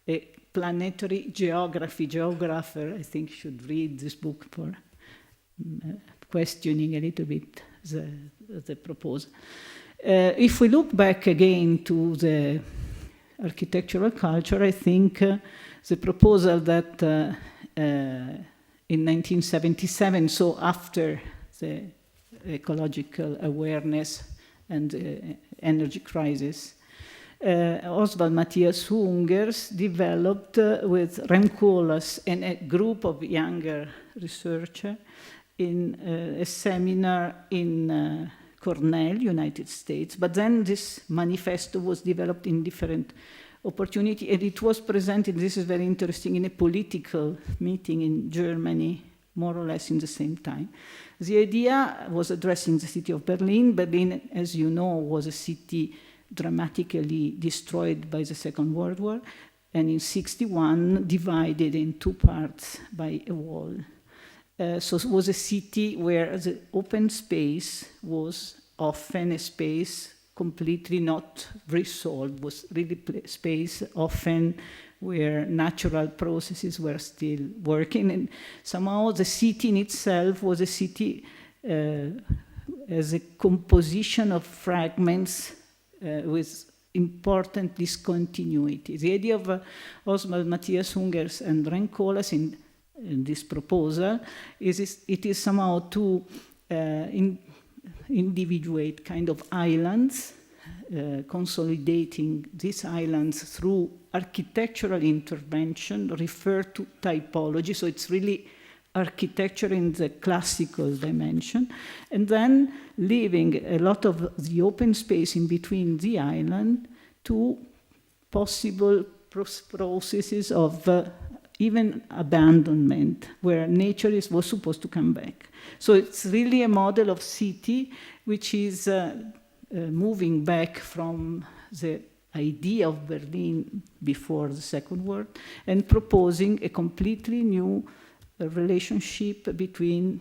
a planetary geography. Geographer, I think, should read this book for questioning a little bit the proposal. If we look back again to the architectural culture, I think the proposal that in 1977, so after the ecological awareness and energy crisis, Oswald Matthias Ungers developed with Rem Koolhaas and a group of younger researchers in a seminar in Cornell, United States. But then this manifesto was developed in different opportunity, and it was presented, this is very interesting, in a political meeting in Germany, more or less in the same time. The idea was addressing the city of Berlin. Berlin, as you know, was a city dramatically destroyed by the Second World War, and in 1961 divided in two parts by a wall. So it was a city where the open space was often a space completely not resolved, was really space often where natural processes were still working. And somehow the city in itself was a city as a composition of fragments with important discontinuity. The idea of Oswald Matthias Ungers and Rem Koolhaas in this proposal it is somehow to individuate kind of islands, consolidating these islands through architectural intervention, refer to typology, so it's really architecture in the classical dimension, and then leaving a lot of the open space in between the island to possible processes of even abandonment, where nature was supposed to come back. So it's really a model of city which is moving back from the idea of Berlin before the Second World and proposing a completely new relationship between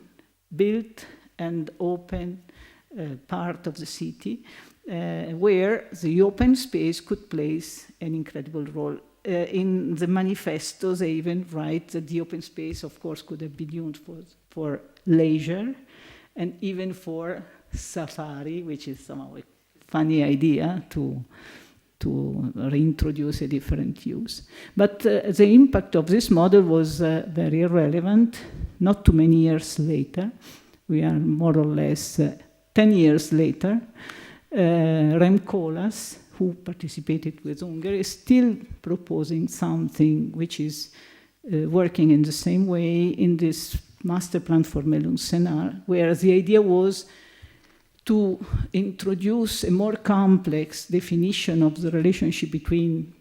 built and open part of the city, where the open space could play an incredible role. In the manifesto, they even write that the open space, of course, could have been used for leisure and even for safari, which is somehow a funny idea to reintroduce a different use. But the impact of this model was very relevant, not too many years later. We are more or less 10 years later. Rem Koolhaas, who participated with Unger, is still proposing something which is working in the same way in this master plan for Melun-Senart, where the idea was to introduce a more complex definition of the relationship between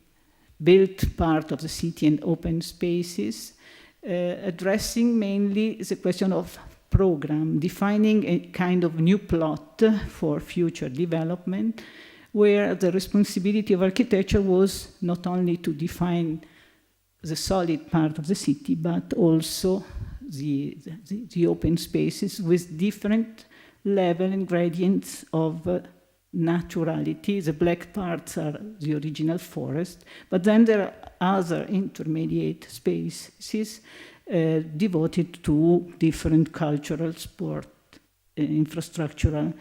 built part of the city and open spaces, addressing mainly the question of program, defining a kind of new plot for future development, where the responsibility of architecture was not only to define the solid part of the city, but also the open spaces with different level and gradients of naturality. The black parts are the original forest, but then there are other intermediate spaces devoted to different cultural, sport, infrastructural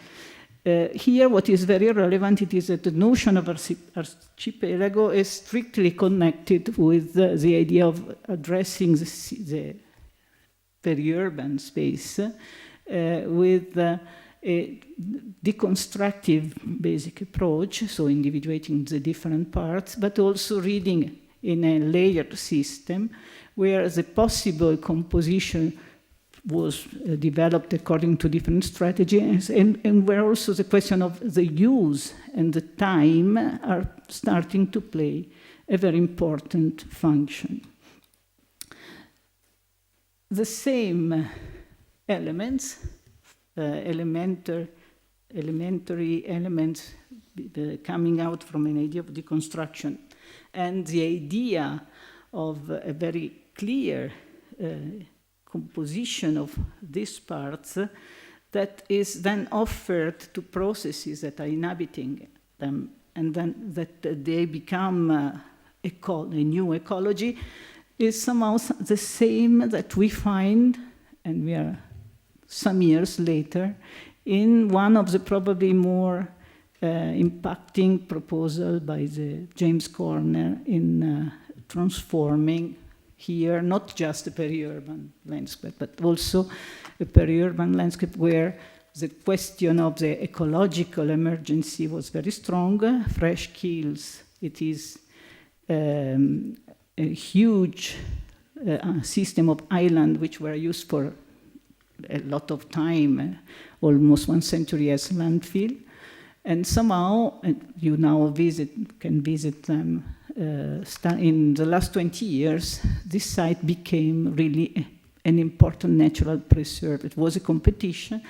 Here, what is very relevant, it is that the notion of archipelago is strictly connected with the idea of addressing the periurban space with a deconstructive basic approach, so individuating the different parts, but also reading in a layered system where the possible composition was developed according to different strategies, and where also the question of the use and the time are starting to play a very important function. The same elements, elementary elements coming out from an idea of deconstruction, and the idea of a very clear composition of these parts that is then offered to processes that are inhabiting them, and then that they become a new ecology, is somehow the same that we find, and we are some years later, in one of the probably more impacting proposal by the James Corner in transforming here, not just a periurban landscape, but also a periurban landscape where the question of the ecological emergency was very strong. Fresh kills, it is a huge system of islands which were used for a lot of time, almost 1 century as landfill. And somehow, you now can visit them, in the last 20 years, this site became really an important natural preserve. It was a competition.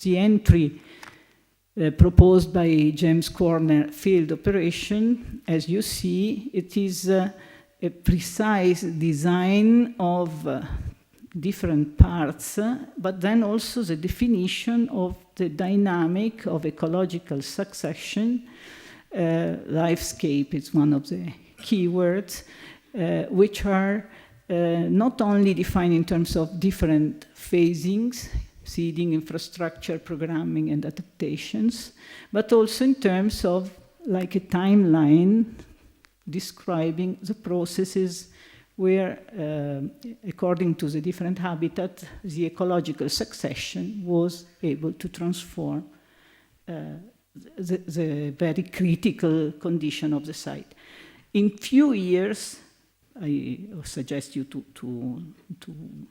The entry proposed by James Corner field operation, as you see, it is a precise design of different parts, but then also the definition of the dynamic of ecological succession. Lifescape is one of the keywords, which are not only defined in terms of different phasings, seeding, infrastructure, programming, and adaptations, but also in terms of like a timeline describing the processes where, according to the different habitat, the ecological succession was able to transform the very critical condition of the site. In few years, I suggest you to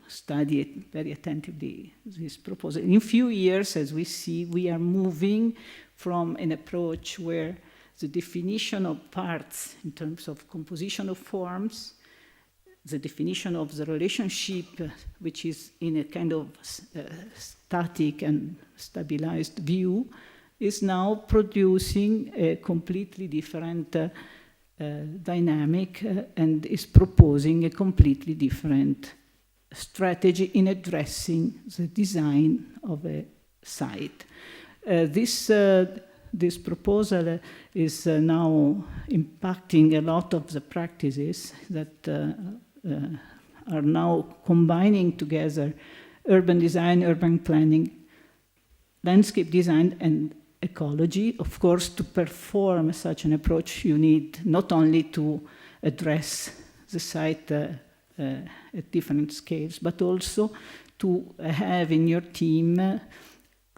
study it very attentively, this proposal. In few years, as we see, we are moving from an approach where the definition of parts in terms of composition of forms, the definition of the relationship, which is in a kind of static and stabilized view, is now producing a completely different dynamic and is proposing a completely different strategy in addressing the design of a site. This proposal is now impacting a lot of the practices that are now combining together urban design, urban planning, landscape design, and ecology. Of course, to perform such an approach, you need not only to address the site at different scales, but also to have in your team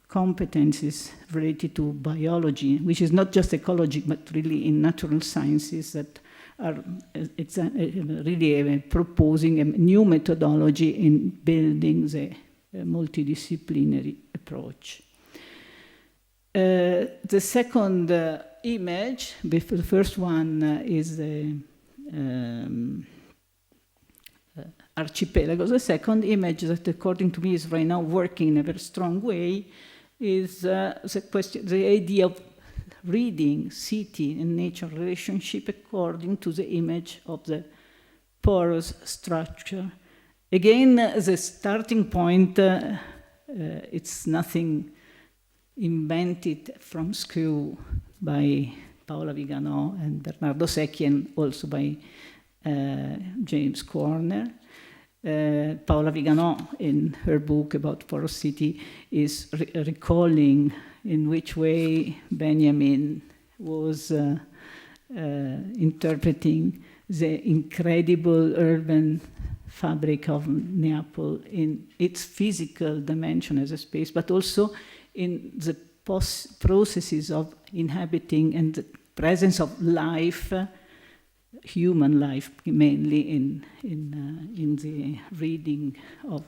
competencies related to biology, which is not just ecology, but really in natural sciences that are really proposing a new methodology in building the multidisciplinary approach. The second image, the first one is the archipelago. The second image that, according to me, is right now working in a very strong way is the idea of reading city and nature relationship according to the image of the porous structure. Again, the starting point, it's nothing invented from school by Paola Vigano and Bernardo Secchi, and also by James Corner. Paola Vigano, in her book about porous city, is recalling in which way Benjamin was interpreting the incredible urban fabric of Neapel in its physical dimension as a space, but also in the processes of inhabiting and the presence of life, human life, mainly in the reading of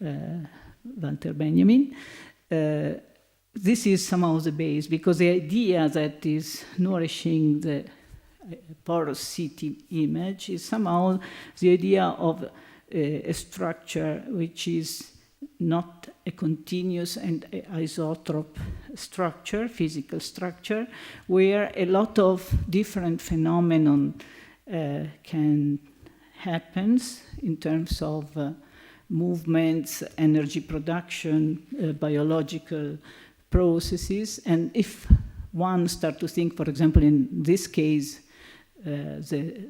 Walter Benjamin. This is somehow the base, because the idea that is nourishing the porous city image is somehow the idea of a structure which is not a continuous and isotrope structure, physical structure, where a lot of different phenomenon can happen in terms of movements, energy production, biological processes. And if one starts to think, for example, in this case, the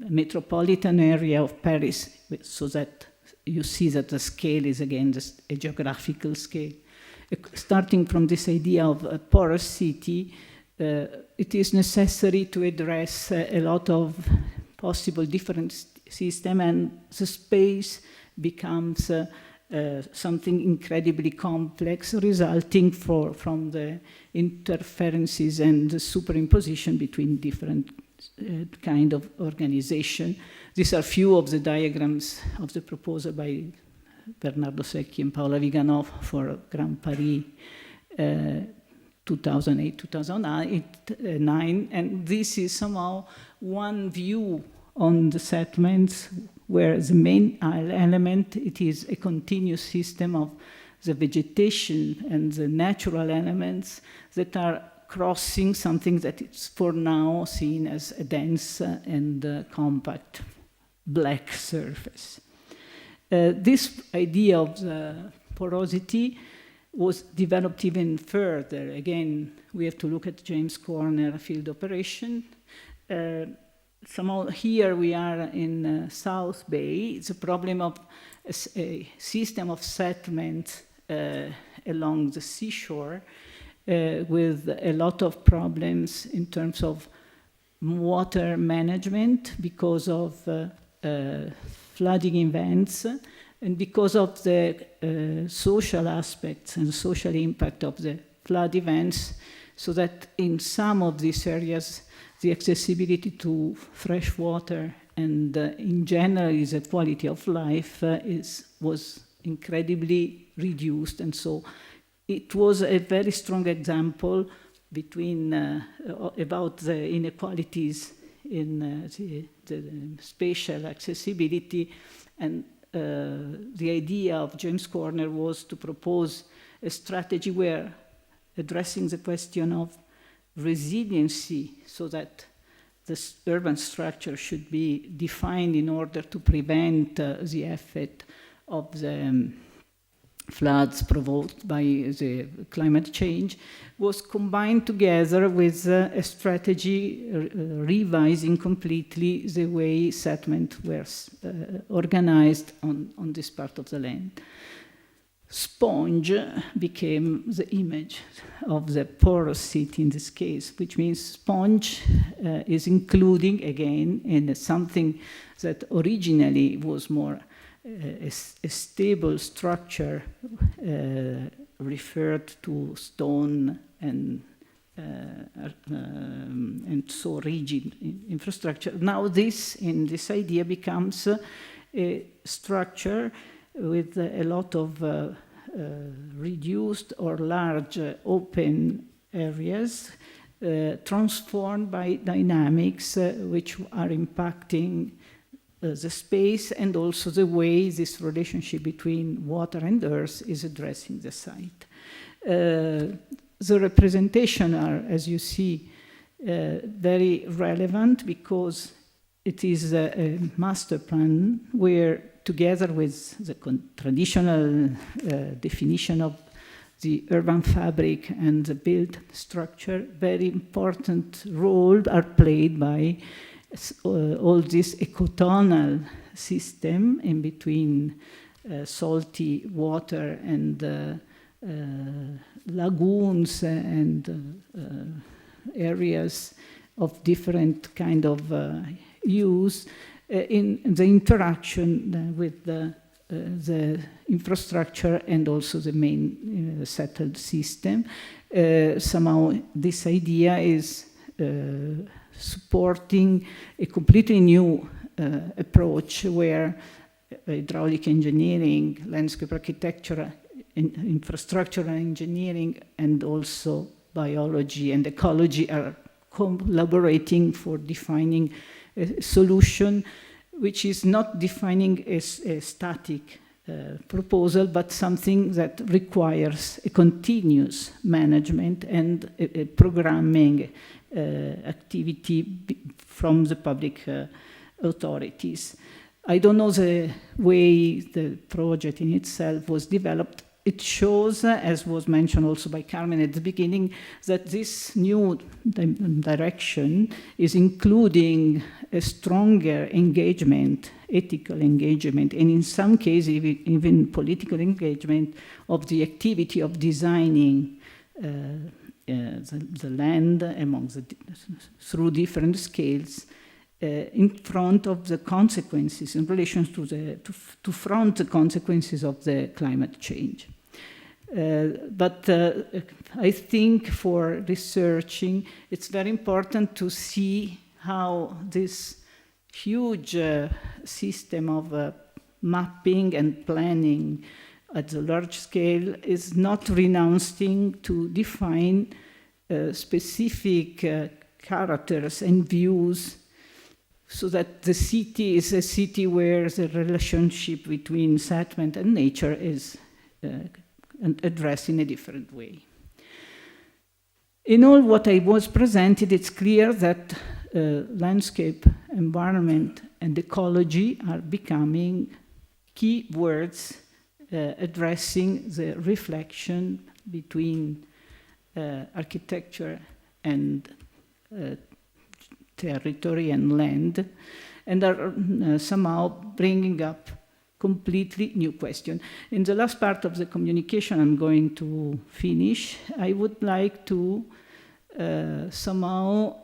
metropolitan area of Paris, so that you see that the scale is again just a geographical scale. Starting from this idea of a porous city, it is necessary to address a lot of possible different systems, and the space becomes something incredibly complex, resulting from the interferences and the superimposition between different kind of organization. These are few of the diagrams of the proposal by Bernardo Secchi and Paola Viganò for Grand Paris 2008-2009, and this is somehow one view on the settlements where the main element, it is a continuous system of the vegetation and the natural elements that are crossing something that is for now seen as a dense and compact black surface. This idea of the porosity was developed even further. Again, we have to look at James Corner field operation. Somehow here we are in South Bay. It's a problem of a system of settlement along the seashore with a lot of problems in terms of water management because of flooding events and because of the social aspects and social impact of the flood events, so that in some of these areas the accessibility to fresh water and in general the quality of life was incredibly reduced. And so it was a very strong example between about the inequalities in the spatial accessibility, and the idea of James Corner was to propose a strategy where addressing the question of resiliency, so that the urban structure should be defined in order to prevent the effect of the floods provoked by the climate change, was combined together with a strategy revising completely the way settlement were organized on this part of the land. Sponge became the image of the porous city in this case, which means sponge is including again in something that originally was more a stable structure referred to stone and so rigid infrastructure. Now this idea becomes a structure with a lot of reduced or large open areas transformed by dynamics which are impacting the space and also the way this relationship between water and earth is addressing the site. The representation are, as you see, very relevant because it is a master plan where, together with the traditional definition of the urban fabric and the built structure, very important roles are played by all this ecotonal system in between salty water and lagoons and areas of different kind of use in the interaction with the infrastructure and also the main settled system. Somehow this idea is supporting a completely new approach where hydraulic engineering, landscape architecture, infrastructural engineering, and also biology and ecology are collaborating for defining a solution which is not defining a static proposal, but something that requires a continuous management and a programming activity from the public authorities. I don't know the way the project in itself was developed. It shows, as was mentioned also by Carmen at the beginning, that this new direction is including a stronger engagement, ethical engagement, and in some cases even political engagement of the activity of designing the land through different scales in front of the consequences, in relation to front the consequences of the climate change. But I think for researching, it's very important to see how this huge system of mapping and planning at the large scale is not renouncing to define specific characters and views, so that the city is a city where the relationship between settlement and nature is addressed in a different way. In all what I was presented, it's clear that landscape, environment, and ecology are becoming key words addressing the reflection between architecture and territory and land, and are somehow bringing up completely new question. In the last part of the communication I'm going to finish, I would like to somehow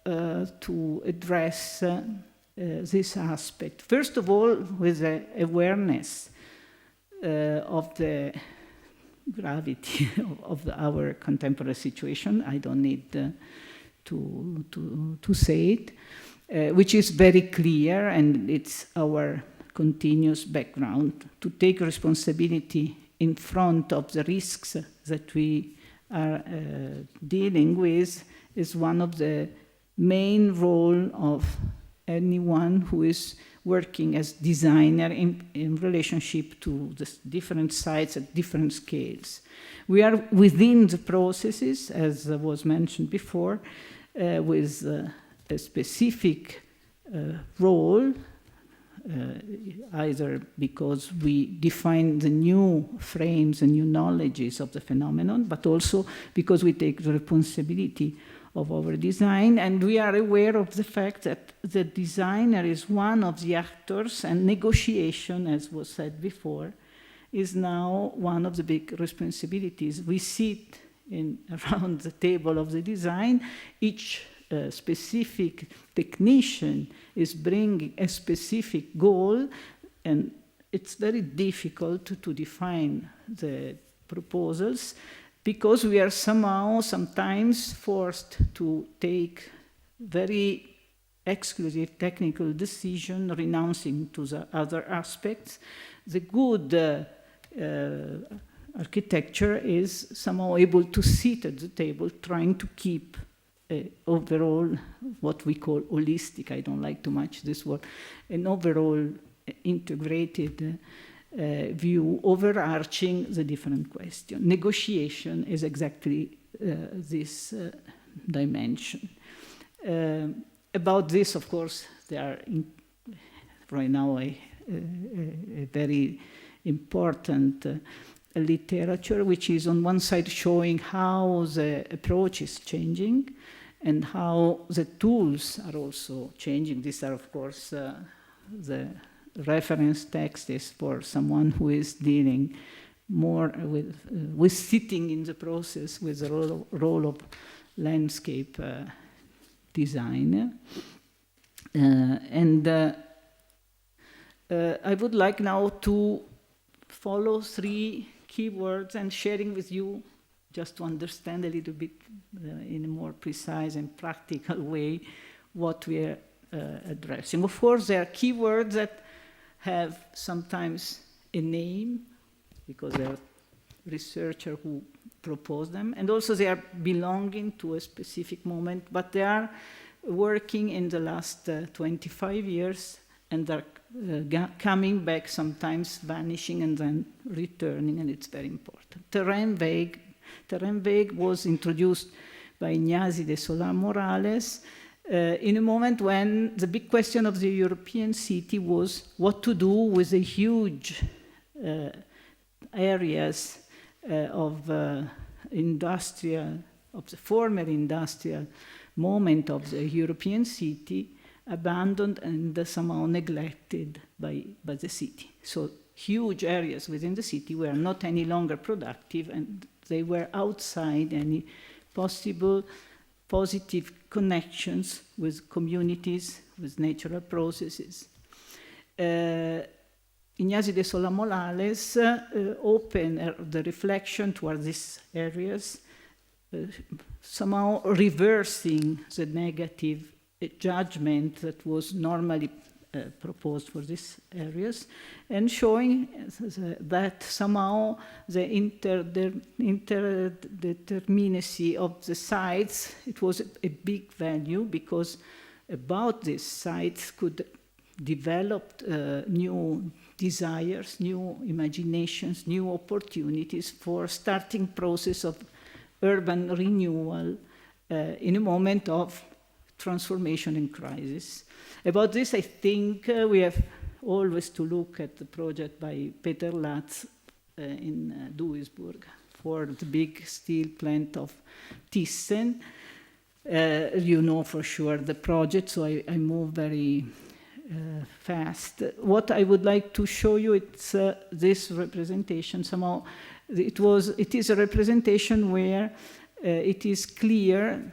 to address this aspect. First of all, with the awareness of the gravity of our contemporary situation. I don't need to say it, which is very clear, and it's our continuous background to take responsibility in front of the risks that we are dealing with is one of the main role of anyone who is working as designer in relationship to the different sites at different scales. We are within the processes, as was mentioned before, with a specific role, either because we define the new frames and new knowledges of the phenomenon, but also because we take the responsibility of our design, and we are aware of the fact that the designer is one of the actors, and negotiation, as was said before, is now one of the big responsibilities. We sit around the table of the design, each specific technician is bringing a specific goal, and it's very difficult to define the proposals, because we are sometimes forced to take very exclusive technical decision, renouncing to the other aspects. The good architecture is somehow able to sit at the table, trying to keep overall what we call holistic, I don't like too much this word, an overall integrated view overarching the different questions. Negotiation is exactly this dimension. About this, of course, there are right now a very important literature, which is on one side showing how the approach is changing and how the tools are also changing. These are, of course, the reference text is for someone who is dealing more with sitting in the process with the role of landscape designer. I would like now to follow 3 keywords and sharing with you just to understand a little bit in a more precise and practical way what we are addressing. Of course, there are keywords that have sometimes a name, because there are researchers who propose them, and also they are belonging to a specific moment, but they are working in the last 25 years, and are coming back, sometimes vanishing and then returning, and it's very important. Terrain vague was introduced by Ignasi de Solà-Morales in a moment when the big question of the European city was what to do with the huge areas of the former industrial moment of the European city, abandoned and somehow neglected by the city. So huge areas within the city were not any longer productive, and they were outside any possible positive connections with communities, with natural processes. Ignasi de Solà-Morales opened the reflection toward these areas, somehow reversing the negative judgment that was normally proposed for these areas, and showing that somehow the interdeterminacy of the sites, it was a big value, because about these sites could develop new desires, new imaginations, new opportunities for starting process of urban renewal in a moment of transformation and crisis. About this, I think we have always to look at the project by Peter Latz in Duisburg for the big steel plant of Thyssen. You know for sure the project, so I move very fast. What I would like to show you, it's this representation. Somehow, it is a representation where it is clear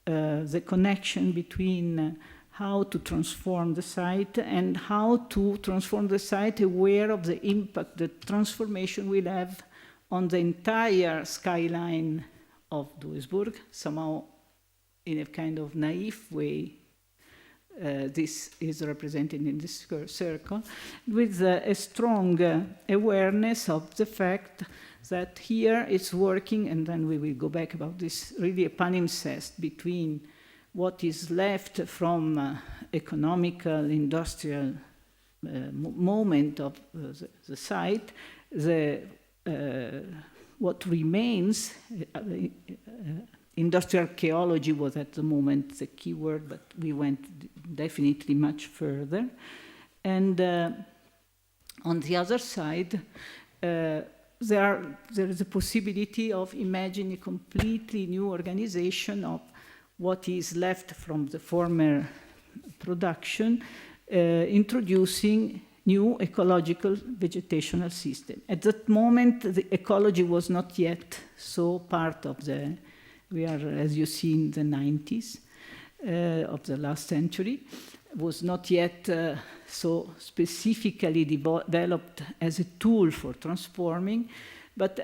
the connection between how to transform the site and how to transform the site aware of the impact the transformation will have on the entire skyline of Duisburg. Somehow, in a kind of naive way, this is represented in this circle, with a strong awareness of the fact that here it's working, and then we will go back about this, really a palimpsest between what is left from economical, industrial moment of the site, what remains. Industrial archaeology was at the moment the key word, but we went definitely much further. And on the other side, there is a possibility of imagining a completely new organization of what is left from the former production, introducing new ecological vegetational system. At that moment, the ecology was not yet so part of the, we are, as you see, in the 90s of the last century, was not yet so specifically developed as a tool for transforming, but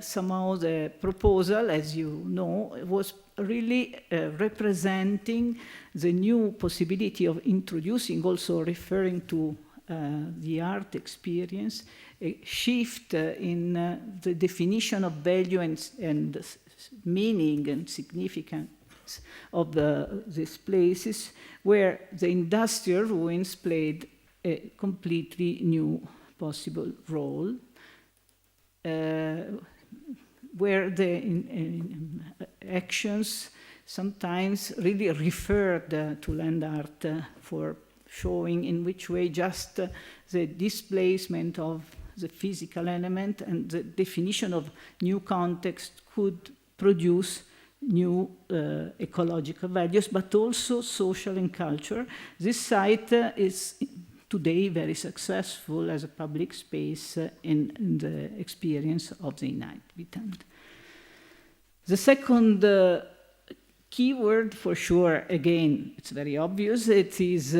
somehow the proposal, as you know, was really representing the new possibility of introducing, also referring to the art experience, a shift in the definition of value and meaning and significance of these places, where the industrial ruins played a completely new possible role, where the actions sometimes really referred to land art for showing in which way just the displacement of the physical element and the definition of new context could produce new ecological values, but also social and culture. This site is today very successful as a public space in the experience of the inhabitant. The second keyword, for sure, again, it's very obvious, it is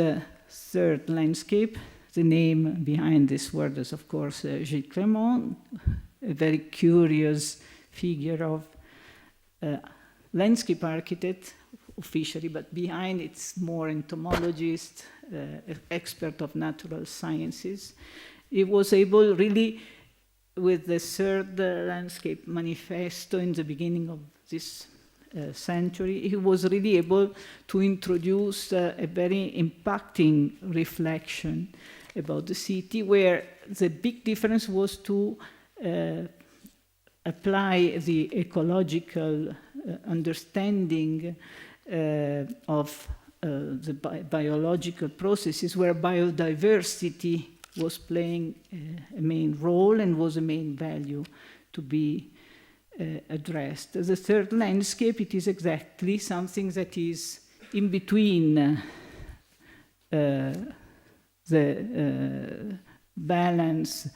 third landscape. The name behind this word is, of course, Gilles Clément, a very curious figure of landscape architect, officially, but behind it's more entomologist, expert of natural sciences. He was able really, with the third landscape manifesto in the beginning of this century, he was really able to introduce a very impacting reflection about the city, where the big difference was to apply the ecological understanding of the biological processes, where biodiversity was playing a main role and was a main value to be addressed. The third landscape, it is exactly something that is in between the balance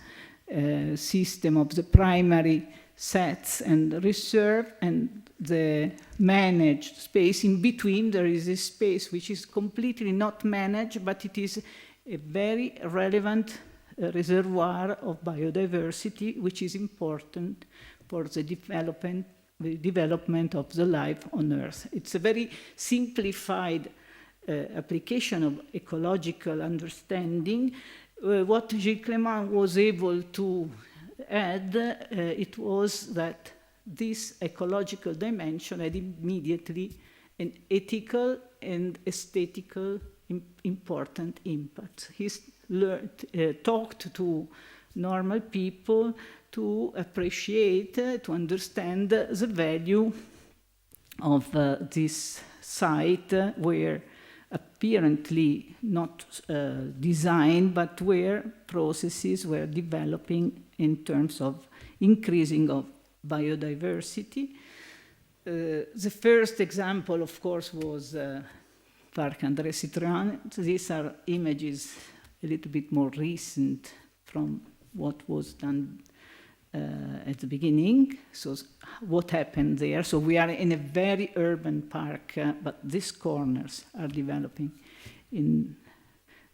system of the primary sets and reserve and the managed space. In between, there is a space which is completely not managed, but it is a very relevant reservoir of biodiversity, which is important for the development of the life on Earth. It's a very simplified application of ecological understanding. What Gilles Clément was able to add, it was that this ecological dimension had immediately an ethical and aesthetical important impact. He talked to normal people to appreciate, to understand the value of this site, where apparently not designed, but where processes were developing in terms of increasing of biodiversity. The first example, of course, was Parc André Citroën. These are images a little bit more recent from what was done at the beginning. So what happened there? So we are in a very urban park, but these corners are developing in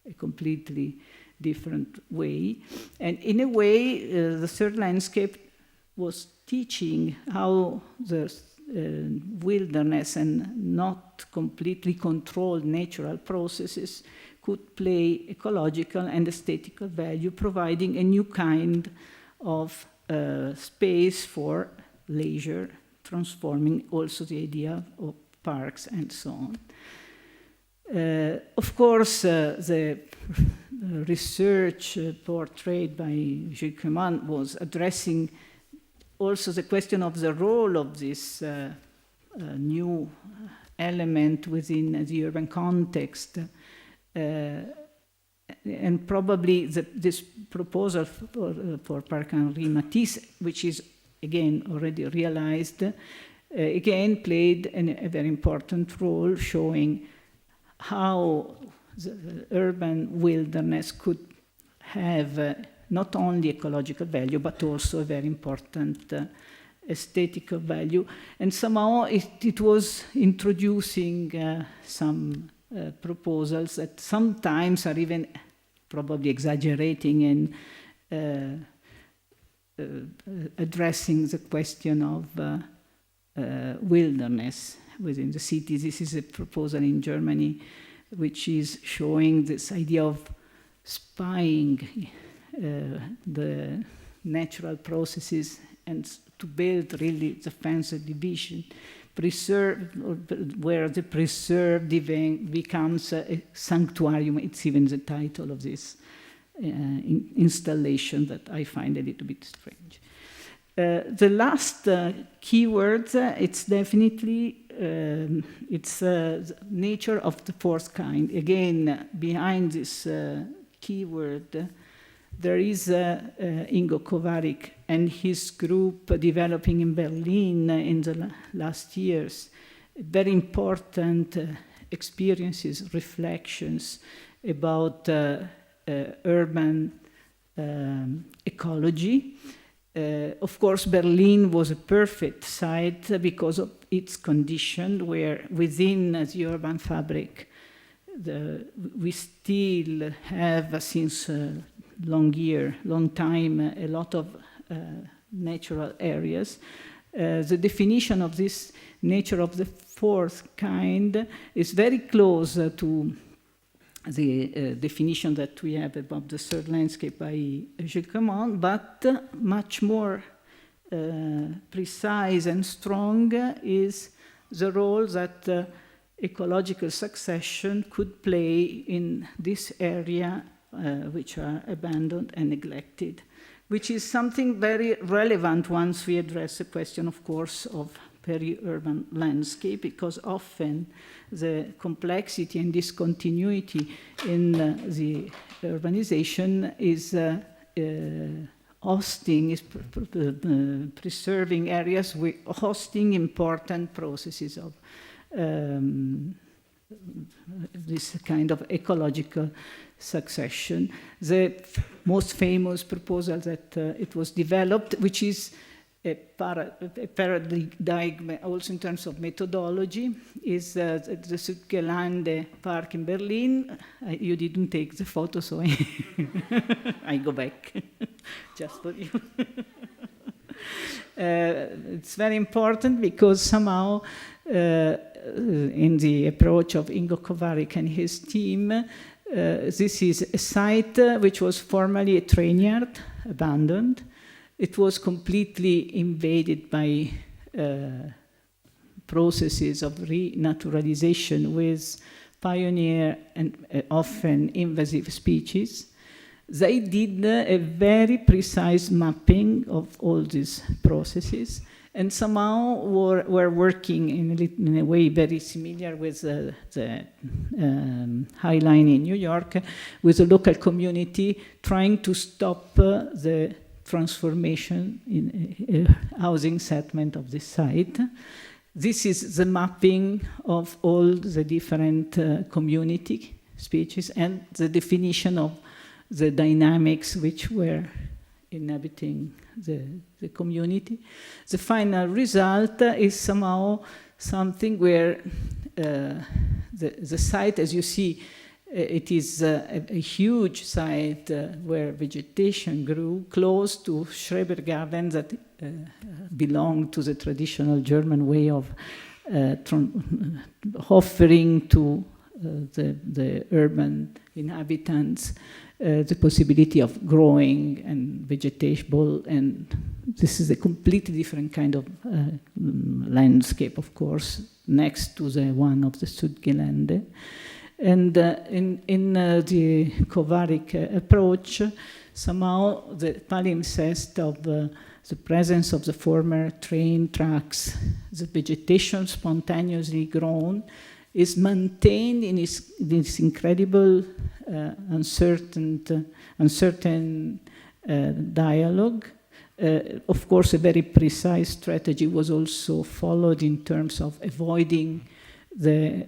a completely different way. And in a way, the third landscape was teaching how the wilderness and not completely controlled natural processes could play ecological and aesthetical value, providing a new kind of space for leisure, transforming also the idea of parks and so on. Of course, the research portrayed by Gilles Clément was addressing also the question of the role of this new element within the urban context. And probably this proposal for Parc Henri Matisse, which is again already realized, again played a very important role, showing how the urban wilderness could have not only ecological value, but also a very important aesthetical value. And somehow it was introducing some proposals that sometimes are even probably exaggerating and addressing the question of wilderness within the city. This is a proposal in Germany which is showing this idea of spying the natural processes and to build really the fence division, where the preserved becomes a sanctuarium. It's even the title of this installation that I find a little bit strange. The last keyword, it's definitely it's the nature of the fourth kind. Again, behind this keyword, there is Ingo Kovarik and his group developing in Berlin in the last years very important experiences, reflections about urban ecology. Of course, Berlin was a perfect site because of its condition, where within the urban fabric, we still have, since long time, a lot of natural areas. The definition of this nature of the fourth kind is very close to the definition that we have about the third landscape by Gilles Cremont, but much more precise and strong is the role that ecological succession could play in this area which are abandoned and neglected, which is something very relevant once we address the question, of course, of peri-urban landscape, because often the complexity and discontinuity in the urbanization is preserving areas, hosting important processes of this kind of ecological succession. The most famous proposal that it was developed, which is a paradigm also in terms of methodology, is the Südgelände Park in Berlin. You didn't take the photo, so I go back just for you. It's very important because somehow in the approach of Ingo Kovarik and his team, this is a site which was formerly a train yard, abandoned. It was completely invaded by processes of renaturalization with pioneer and often invasive species. They did a very precise mapping of all these processes, and somehow were working in a way very similar with the High Line in New York, with the local community trying to stop the transformation in housing settlement of this site. This is the mapping of all the different community species and the definition of the dynamics which were inhabiting the community. The final result is somehow something where the site, as you see, it is a huge site where vegetation grew close to Schrebergarten that belonged to the traditional German way of offering to the urban inhabitants the possibility of growing and vegetable, and this is a completely different kind of landscape, of course, next to the one of the Südgelände. And in the Kovarik approach, somehow the palimpsest of the presence of the former train tracks, the vegetation spontaneously grown, is maintained in this incredible uncertain dialogue. Of course, a very precise strategy was also followed in terms of avoiding the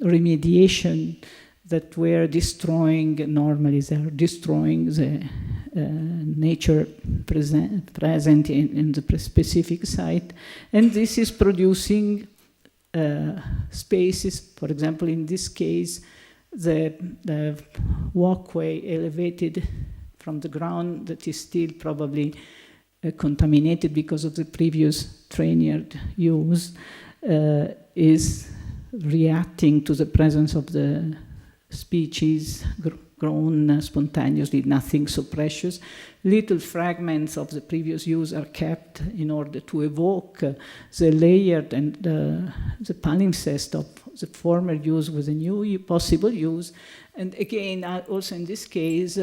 remediation that were destroying, normally they are destroying the nature present in the specific site. And this is producing spaces, for example, in this case, the walkway elevated from the ground that is still probably contaminated because of the previous train yard use, is reacting to the presence of the species grown spontaneously, nothing so precious. Little fragments of the previous use are kept in order to evoke the layered and the palimpsest of the former use with a new possible use. And again, also in this case,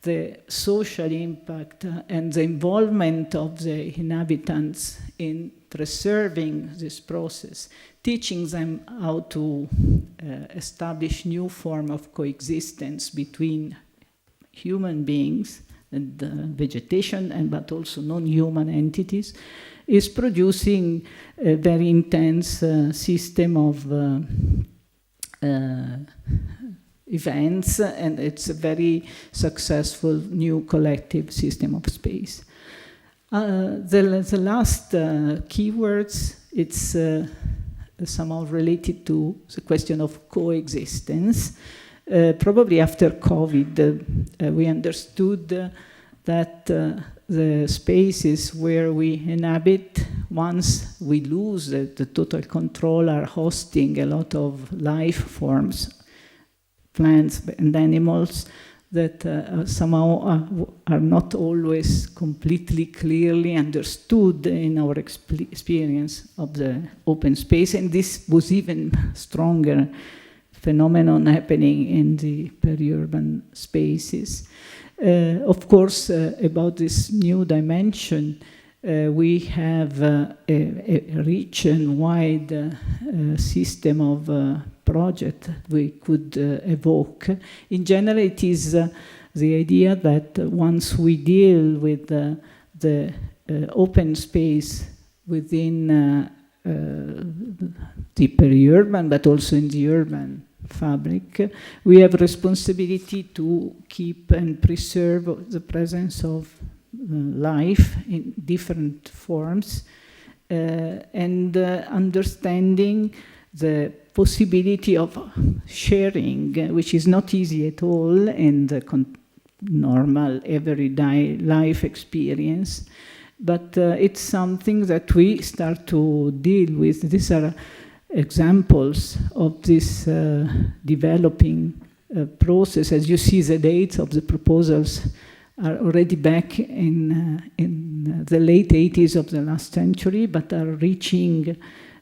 the social impact and the involvement of the inhabitants in preserving this process, teaching them how to establish new form of coexistence between human beings and vegetation, but also non-human entities, is producing a very intense system of events, and it's a very successful new collective system of space. The last keywords, it's somehow related to the question of coexistence. Probably after COVID, we understood that the spaces where we inhabit, once we lose the total control, are hosting a lot of life forms, plants and animals, that somehow are not always completely clearly understood in our experience of the open space. And this was even stronger phenomenon happening in the periurban spaces. Of course, about this new dimension, we have a rich and wide system of project we could evoke. In general, it is the idea that once we deal with the open space within the periurban, but also in the urban fabric, we have responsibility to keep and preserve the presence of life in different forms, and understanding the possibility of sharing, which is not easy at all in the normal everyday life experience, but it's something that we start to deal with. These are examples of this developing process. As you see, the dates of the proposals are already back in the late 80s of the last century, but are reaching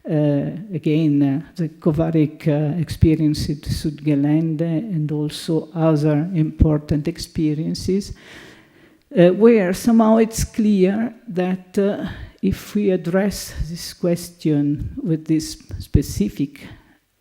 again the Kovarik experience at Sudgelände and also other important experiences, where somehow it's clear that if we address this question with this specific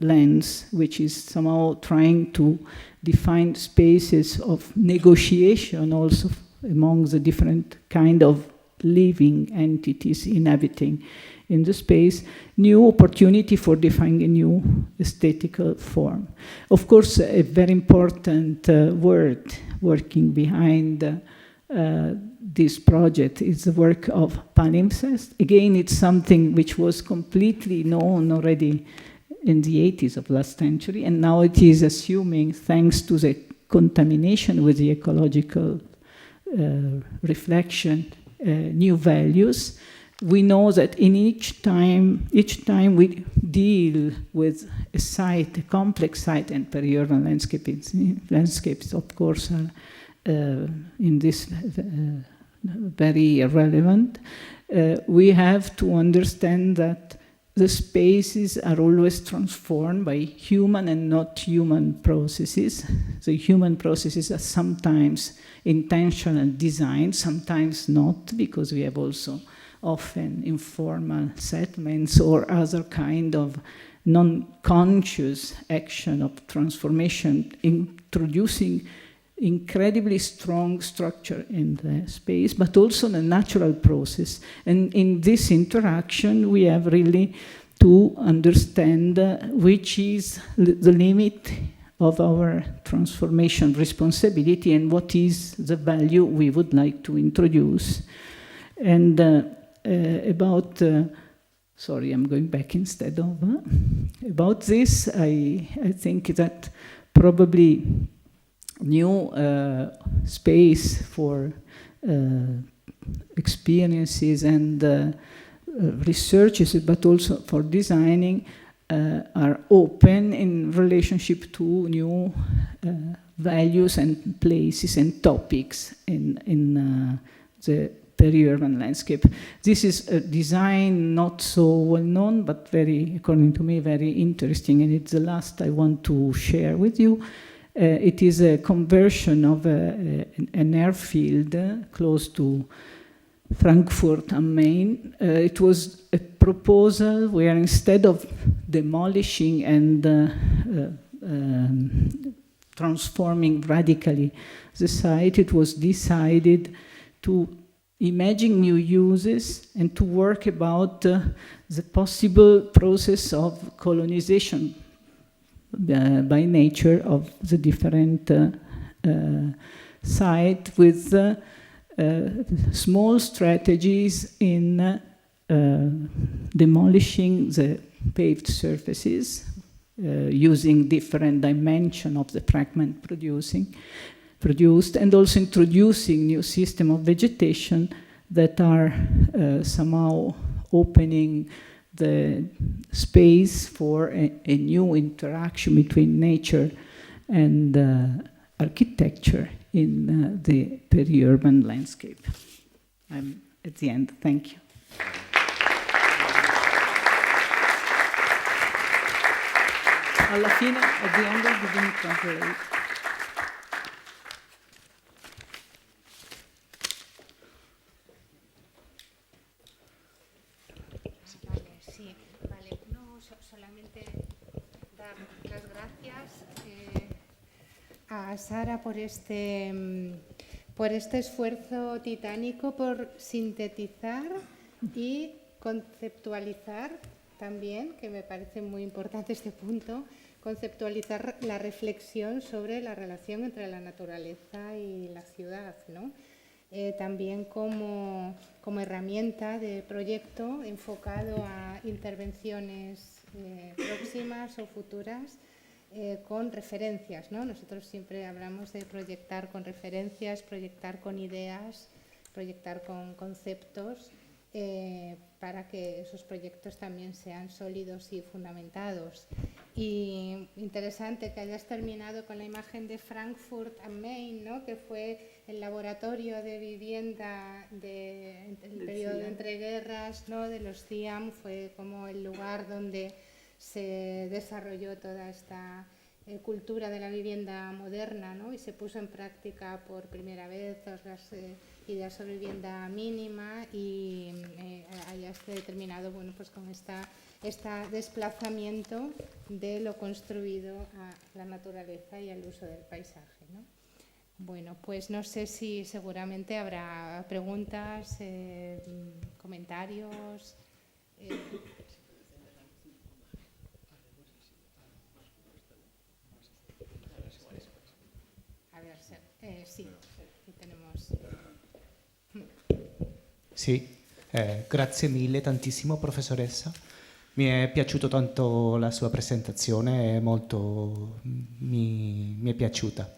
lens, which is somehow trying to define spaces of negotiation also among the different kind of living entities inhabiting in the space, new opportunity for defining a new aesthetical form. Of course, a very important word working behind this project is the work of palimpsest. Again, it's something which was completely known already in the 80s of last century, and now it is assuming, thanks to the contamination with the ecological reflection, new values. We know that in each time we deal with a site, a complex site, and periurban landscapes, of course, are in this very relevant. We have to understand that the spaces are always transformed by human and not human processes. The human processes are sometimes intentional design, sometimes not, because we have also often informal settlements or other kind of non-conscious action of transformation, introducing incredibly strong structure in the space, but also the natural process. And in this interaction, we have really to understand which is the limit of our transformation responsibility and what is the value we would like to introduce. And sorry, I'm going back instead of, about this, I think that probably new space for experiences and researches, but also for designing, are open in relationship to new values and places and topics in the periurban landscape. This is a design not so well known, but very, according to me, very interesting, and it's the last I want to share with you. It is a conversion of an airfield close to Frankfurt am Main. It was a proposal where instead of demolishing and transforming radically the site, it was decided to imagine new uses and to work about the possible process of colonization by nature of the different site with small strategies in demolishing the paved surfaces, using different dimension of the fragment produced, and also introducing new system of vegetation that are somehow opening the space for a new interaction between nature and architecture in the periurban landscape. I'm at the end. Thank you. Alla fine, at the end, I didn't translate. Solamente dar las gracias a Sara por este esfuerzo titánico por sintetizar y conceptualizar también, que me parece muy importante este punto, conceptualizar la reflexión sobre la relación entre la naturaleza y la ciudad, ¿no? También como herramienta de proyecto enfocado a intervenciones próximas o futuras con referencias, ¿no? Nosotros siempre hablamos de proyectar con referencias, proyectar con ideas, proyectar con conceptos, para que esos proyectos también sean sólidos y fundamentados. Y interesante que hayas terminado con la imagen de Frankfurt am Main, ¿no? Que fue el laboratorio de vivienda del periodo de entreguerras, ¿no? De los CIAM, fue como el lugar donde se desarrolló toda esta cultura de la vivienda moderna, ¿no? Y se puso en práctica por primera vez todas las ideas sobre vivienda mínima y hayas terminado, bueno, pues con este desplazamiento de lo construido a la naturaleza y al uso del paisaje, ¿no? Bueno, pues no sé si seguramente habrá preguntas, comentarios. A ver, sí, aquí tenemos. Sì, grazie mille, tantissimo professoressa. Mi è piaciuto tanto la sua presentazione, mi è piaciuta.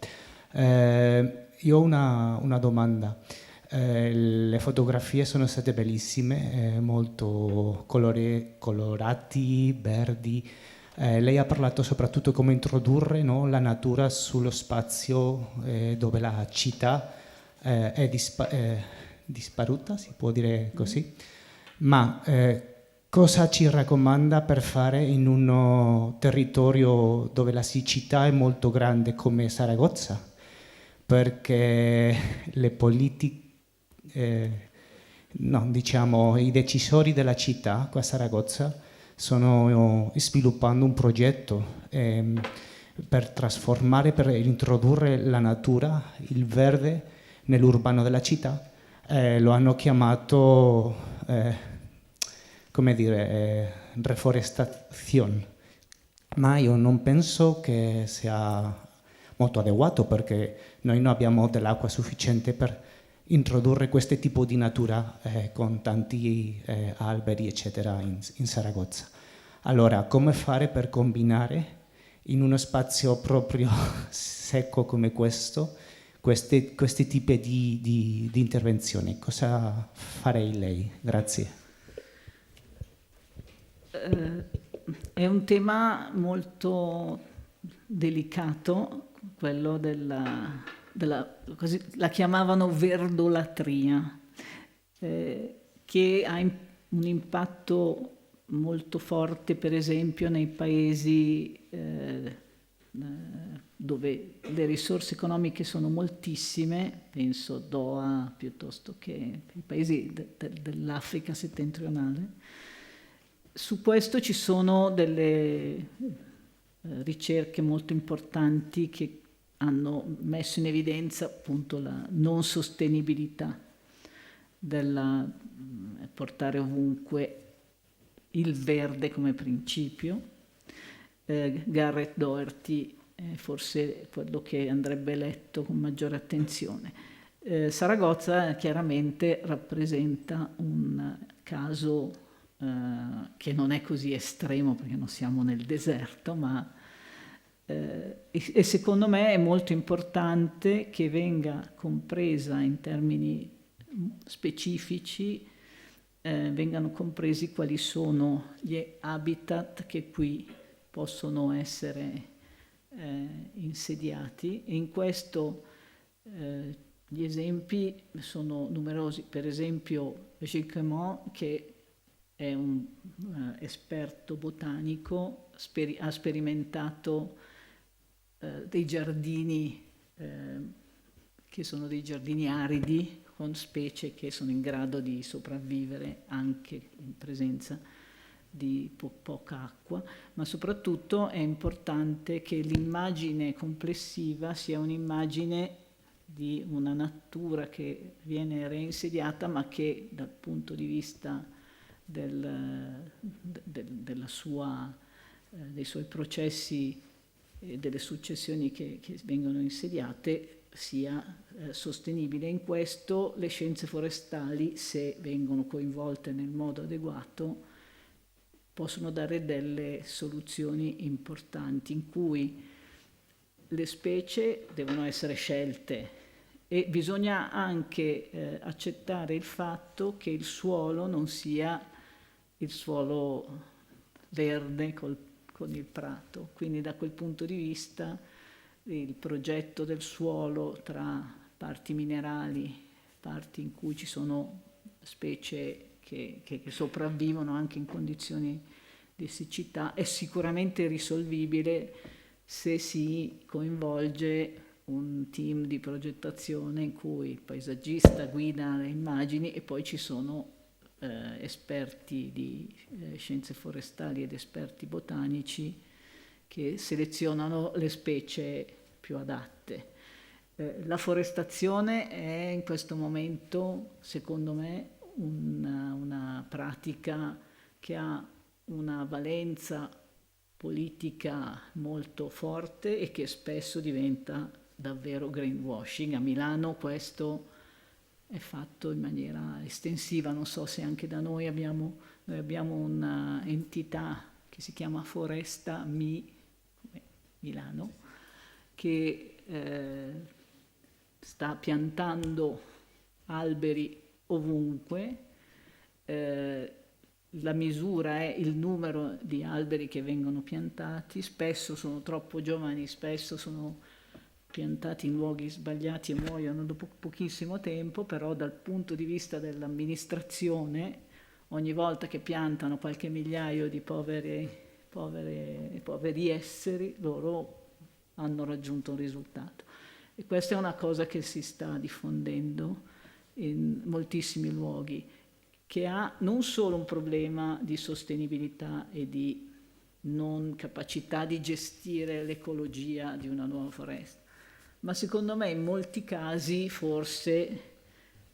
Io ho una domanda. Le fotografie sono state bellissime, molto colorati, verdi. Lei ha parlato soprattutto come introdurre, no, la natura sullo spazio dove la città è disparuta, si può dire così, ma cosa ci raccomanda per fare in un territorio dove la siccità è molto grande come Zaragoza? Perché le politiche, i decisori della città qua a Zaragoza stanno sviluppando un progetto per trasformare, per introdurre la natura, il verde nell'urbano della città. Lo hanno chiamato, reforestazione, ma io non penso che sia molto adeguato perché noi non abbiamo dell'acqua sufficiente per introdurre questo tipo di natura con tanti alberi eccetera in Zaragoza. Allora, come fare per combinare in uno spazio proprio secco come questo questi tipi di intervenzioni? Cosa farei lei? Grazie. È un tema molto delicato, quello così la chiamavano verdolatria, che ha un impatto molto forte, per esempio, nei paesi dove le risorse economiche sono moltissime, penso Doha piuttosto che i paesi dell'Africa settentrionale. Su questo ci sono delle ricerche molto importanti che hanno messo in evidenza appunto la non sostenibilità del portare ovunque il verde come principio. Garrett Doherty è forse quello che andrebbe letto con maggiore attenzione. Zaragoza chiaramente rappresenta un caso che non è così estremo perché non siamo nel deserto, ma e secondo me è molto importante che venga compresa in termini specifici, vengano compresi quali sono gli habitat che qui possono essere insediati, e in questo gli esempi sono numerosi. Per esempio Gilles, che è un esperto botanico, ha sperimentato dei giardini che sono dei giardini aridi con specie che sono in grado di sopravvivere anche in presenza di poca acqua, ma soprattutto è importante che l'immagine complessiva sia un'immagine di una natura che viene reinsediata, ma che dal punto di vista dei suoi processi e delle successioni che vengono insediate sia sostenibile. In questo le scienze forestali, se vengono coinvolte nel modo adeguato, possono dare delle soluzioni importanti in cui le specie devono essere scelte e bisogna anche accettare il fatto che il suolo non sia il suolo verde con il prato. Quindi da quel punto di vista il progetto del suolo tra parti minerali, parti in cui ci sono specie che sopravvivono anche in condizioni di siccità, è sicuramente risolvibile se si coinvolge un team di progettazione in cui il paesaggista guida le immagini e poi ci sono esperti di scienze forestali ed esperti botanici che selezionano le specie più adatte. La forestazione è in questo momento, secondo me, una pratica che ha una valenza politica molto forte e che spesso diventa davvero greenwashing. A Milano questo è fatto in maniera estensiva, non so se anche da noi abbiamo un'entità che si chiama Foresta Milano, che sta piantando alberi ovunque. La misura è il numero di alberi che vengono piantati, spesso sono troppo giovani, spesso sono piantati in luoghi sbagliati e muoiono dopo pochissimo tempo, però dal punto di vista dell'amministrazione, ogni volta che piantano qualche migliaio di poveri esseri, loro hanno raggiunto un risultato. E questa è una cosa che si sta diffondendo in moltissimi luoghi, che ha non solo un problema di sostenibilità e di non capacità di gestire l'ecologia di una nuova foresta, ma secondo me in molti casi forse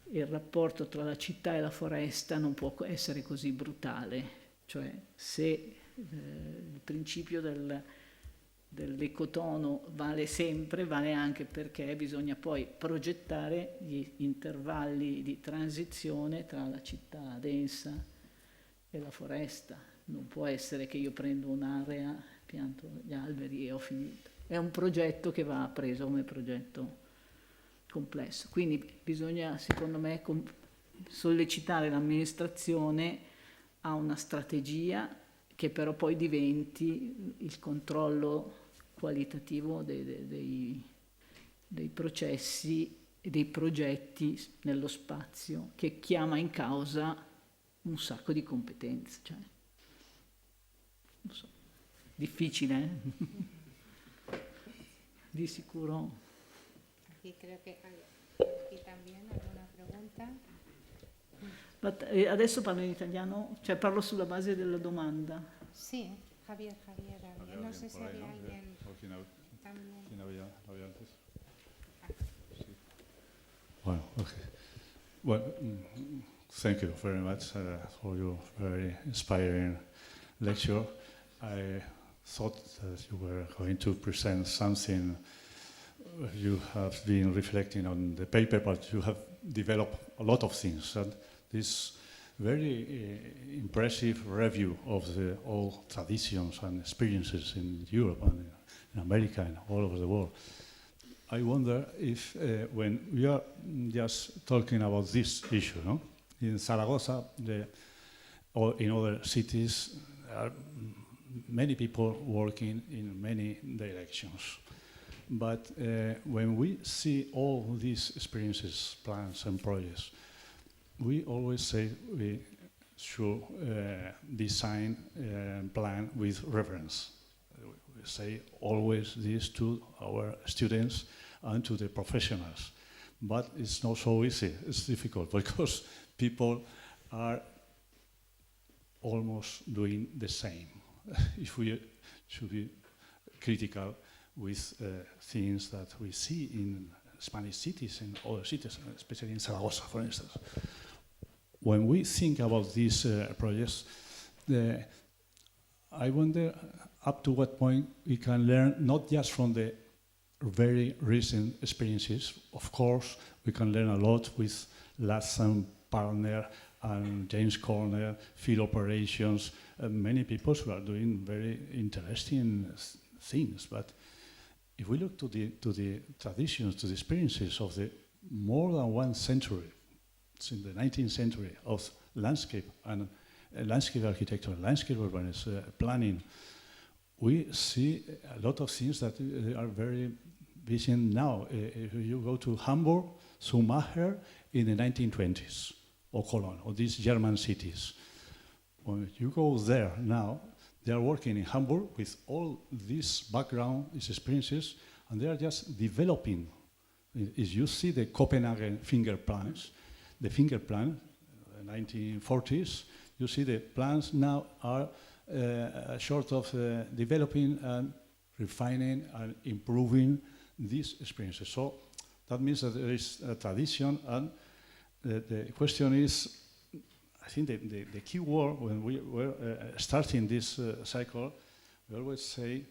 il rapporto tra la città e la foresta non può essere così brutale. Cioè, se il principio dell'ecotono vale sempre, vale anche perché bisogna poi progettare gli intervalli di transizione tra la città densa e la foresta. Non può essere che io prendo un'area, pianto gli alberi e ho finito. È un progetto che va preso come progetto complesso. Quindi bisogna, secondo me, sollecitare l'amministrazione a una strategia che però poi diventi il controllo qualitativo dei processi e dei progetti nello spazio, che chiama in causa un sacco di competenze. Cioè, non so, difficile, eh? Di sicuro. Aquí creo que aquí también alguna pregunta. Adesso parlo in italiano, cioè parlo sulla base della domanda. Sí, Javier, no sé si había alguien también. Well, okay. Well, thank you very much for your very inspiring lecture. I thought that you were going to present something. You have been reflecting on the paper, but you have developed a lot of things. And this very impressive review of the old traditions and experiences in Europe and in America and all over the world. I wonder if when we are just talking about this issue, no? In Zaragoza or in other cities, there are many people working in many directions. But when we see all these experiences, plans and projects, we always say we should design and plan with reference. We say always this to our students and to the professionals. But it's not so easy, it's difficult because people are almost doing the same. If we should be critical with things that we see in Spanish cities and other cities, especially in Zaragoza, for instance. When we think about these projects, I wonder up to what point we can learn not just from the very recent experiences. Of course, we can learn a lot with Latson Partner and James Corner, field operations, many people who are doing very interesting things. But if we look to the traditions, to the experiences of the more than 1 century, since the 19th century, of landscape and landscape architecture, landscape urbanism, planning, we see a lot of things that are very visible now. If you go to Hamburg, Schumacher in the 1920s, or Cologne, or these German cities, when you go there now, they are working in Hamburg with all this background, these experiences, and they are just developing. If you see the Copenhagen finger plans, the finger plan, 1940s, you see the plans now are short of developing and refining and improving these experiences. So that means that there is a tradition, and the question is, I think the key word when we were starting this cycle, we always say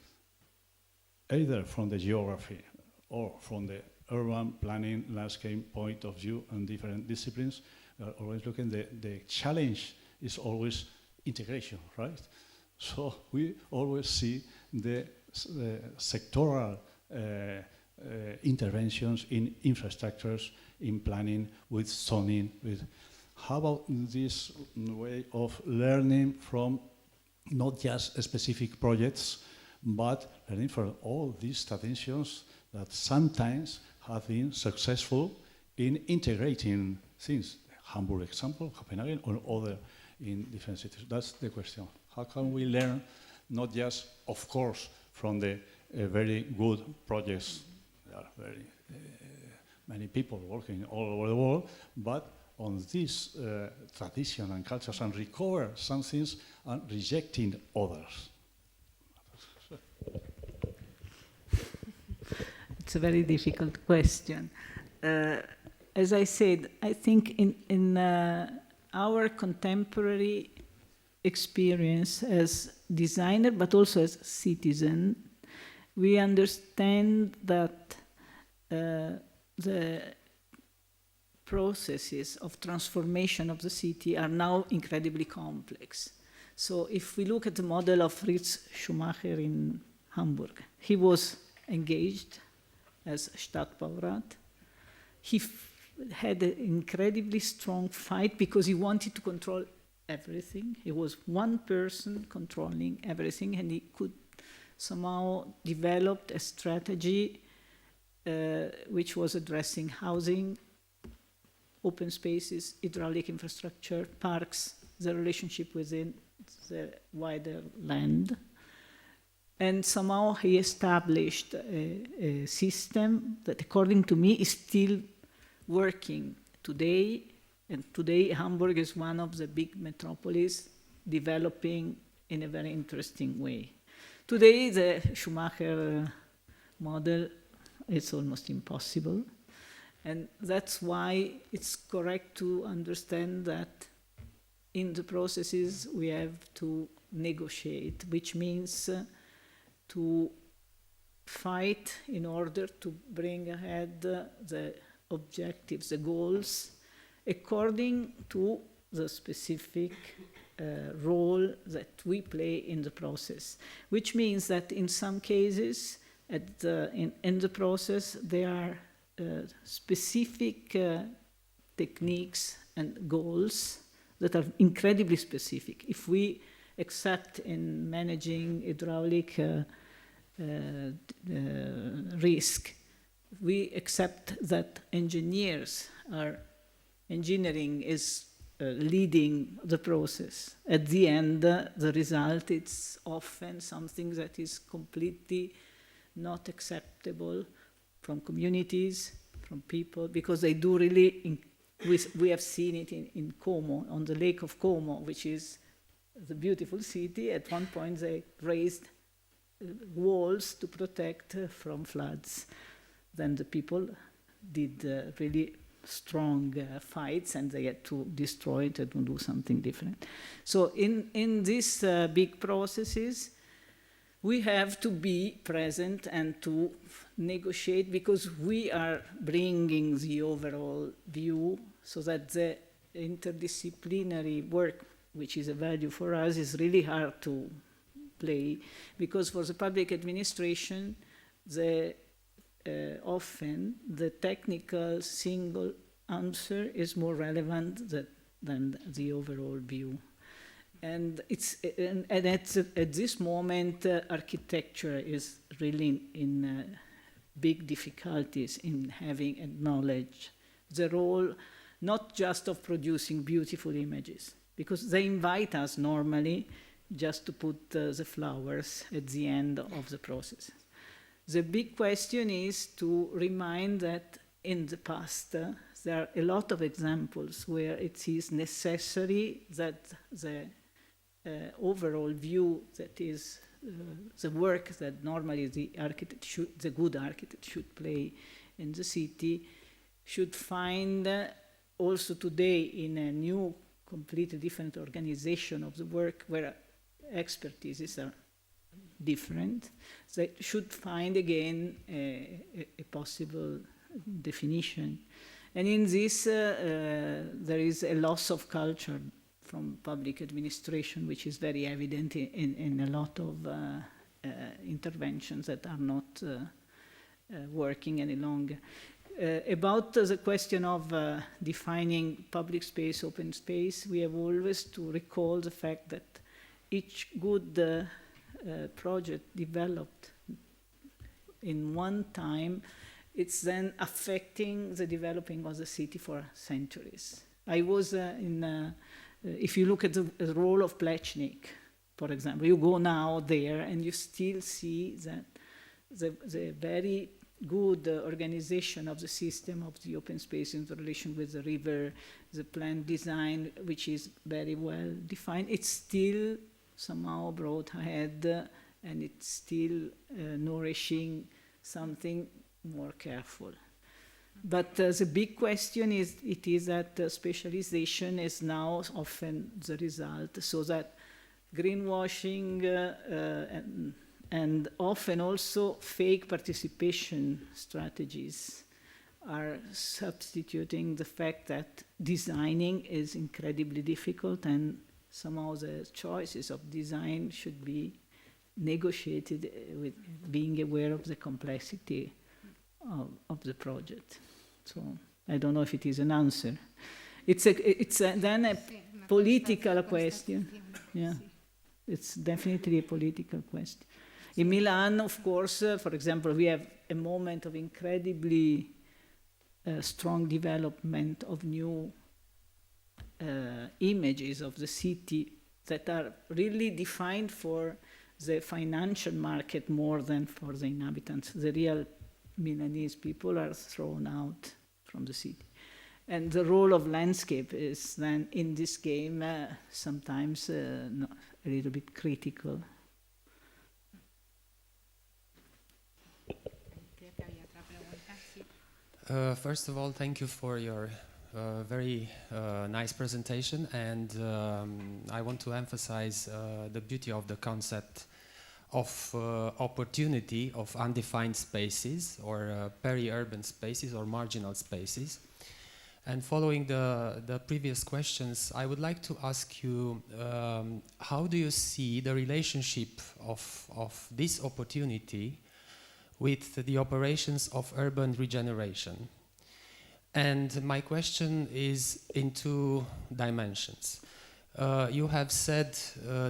either from the geography or from the urban planning landscape point of view and different disciplines, we are always looking, the challenge is always integration, right? So we always see the sectoral interventions in infrastructures, in planning, with zoning, with how about this way of learning from not just specific projects, but learning from all these traditions that sometimes have been successful in integrating things. Hamburg example, Copenhagen, or other in different cities. That's the question. How can we learn not just, of course, from the very good projects, there are very many people working all over the world, but on this tradition and cultures, and recover some things and rejecting others? It's a very difficult question. As I said, I think in our contemporary experience as designer, but also as citizen, we understand that the processes of transformation of the city are now incredibly complex. So if we look at the model of Fritz Schumacher in Hamburg, he was engaged as Stadtbaurat. He had an incredibly strong fight because he wanted to control everything. He was one person controlling everything, and he could somehow develop a strategy which was addressing housing, open spaces, hydraulic infrastructure, parks, the relationship within the wider land. And somehow he established a system that, according to me, is still working today. And today Hamburg is one of the big metropolises developing in a very interesting way. Today the Schumacher model is almost impossible. And that's why it's correct to understand that in the processes we have to negotiate, which means to fight in order to bring ahead the objectives, the goals, according to the specific role that we play in the process, which means that in some cases in the process there are specific techniques and goals that are incredibly specific. If we accept in managing hydraulic risk, we accept that engineering is leading the process. At the end, the result, it's often something that is completely not acceptable from communities, from people, because they do really, we have seen it in Como, on the lake of Como, which is the beautiful city. At one point they raised walls to protect from floods. Then the people did really strong fights, and they had to destroy it and do something different. So in these big processes, we have to be present and to negotiate, because we are bringing the overall view, so that the interdisciplinary work, which is a value for us, is really hard to play, because for the public administration, often the technical single answer is more relevant than the overall view. And at this moment, architecture is really in big difficulties in having acknowledged the role not just of producing beautiful images, because they invite us normally just to put the flowers at the end of the process. The big question is to remind that in the past there are a lot of examples where it is necessary that the overall view, that is the work that normally the good architect should play in the city, should find also today in a new, completely different organization of the work, where expertises are different. They should find again a possible definition. And in this, there is a loss of culture from public administration, which is very evident in a lot of interventions that are not working any longer. About the question of defining public space, open space, we have always to recall the fact that each good project developed in one time, it's then affecting the developing of the city for centuries. I was if you look at the role of Plečnik, for example, you go now there and you still see that the very good organization of the system of the open space in relation with the river, the plant design, which is very well defined, it's still somehow brought ahead, and it's still nourishing something more careful. But the big question is that specialization is now often the result, so that greenwashing and often also fake participation strategies are substituting the fact that designing is incredibly difficult, and somehow the choices of design should be negotiated with being aware of the complexity of the project. So I don't know if it is an answer. It's then a political question. Yeah, it's definitely a political question. In Milan, of course, for example, we have a moment of incredibly strong development of new images of the city that are really defined for the financial market more than for the inhabitants. The real Milanese people are thrown out from the city. And the role of landscape is then in this game sometimes a little bit critical. First of all, thank you for your very nice presentation, and I want to emphasize the beauty of the concept of opportunity of undefined spaces or peri-urban spaces or marginal spaces. And following the previous questions, I would like to ask you, how do you see the relationship of this opportunity with the operations of urban regeneration? And my question is in two dimensions. You have said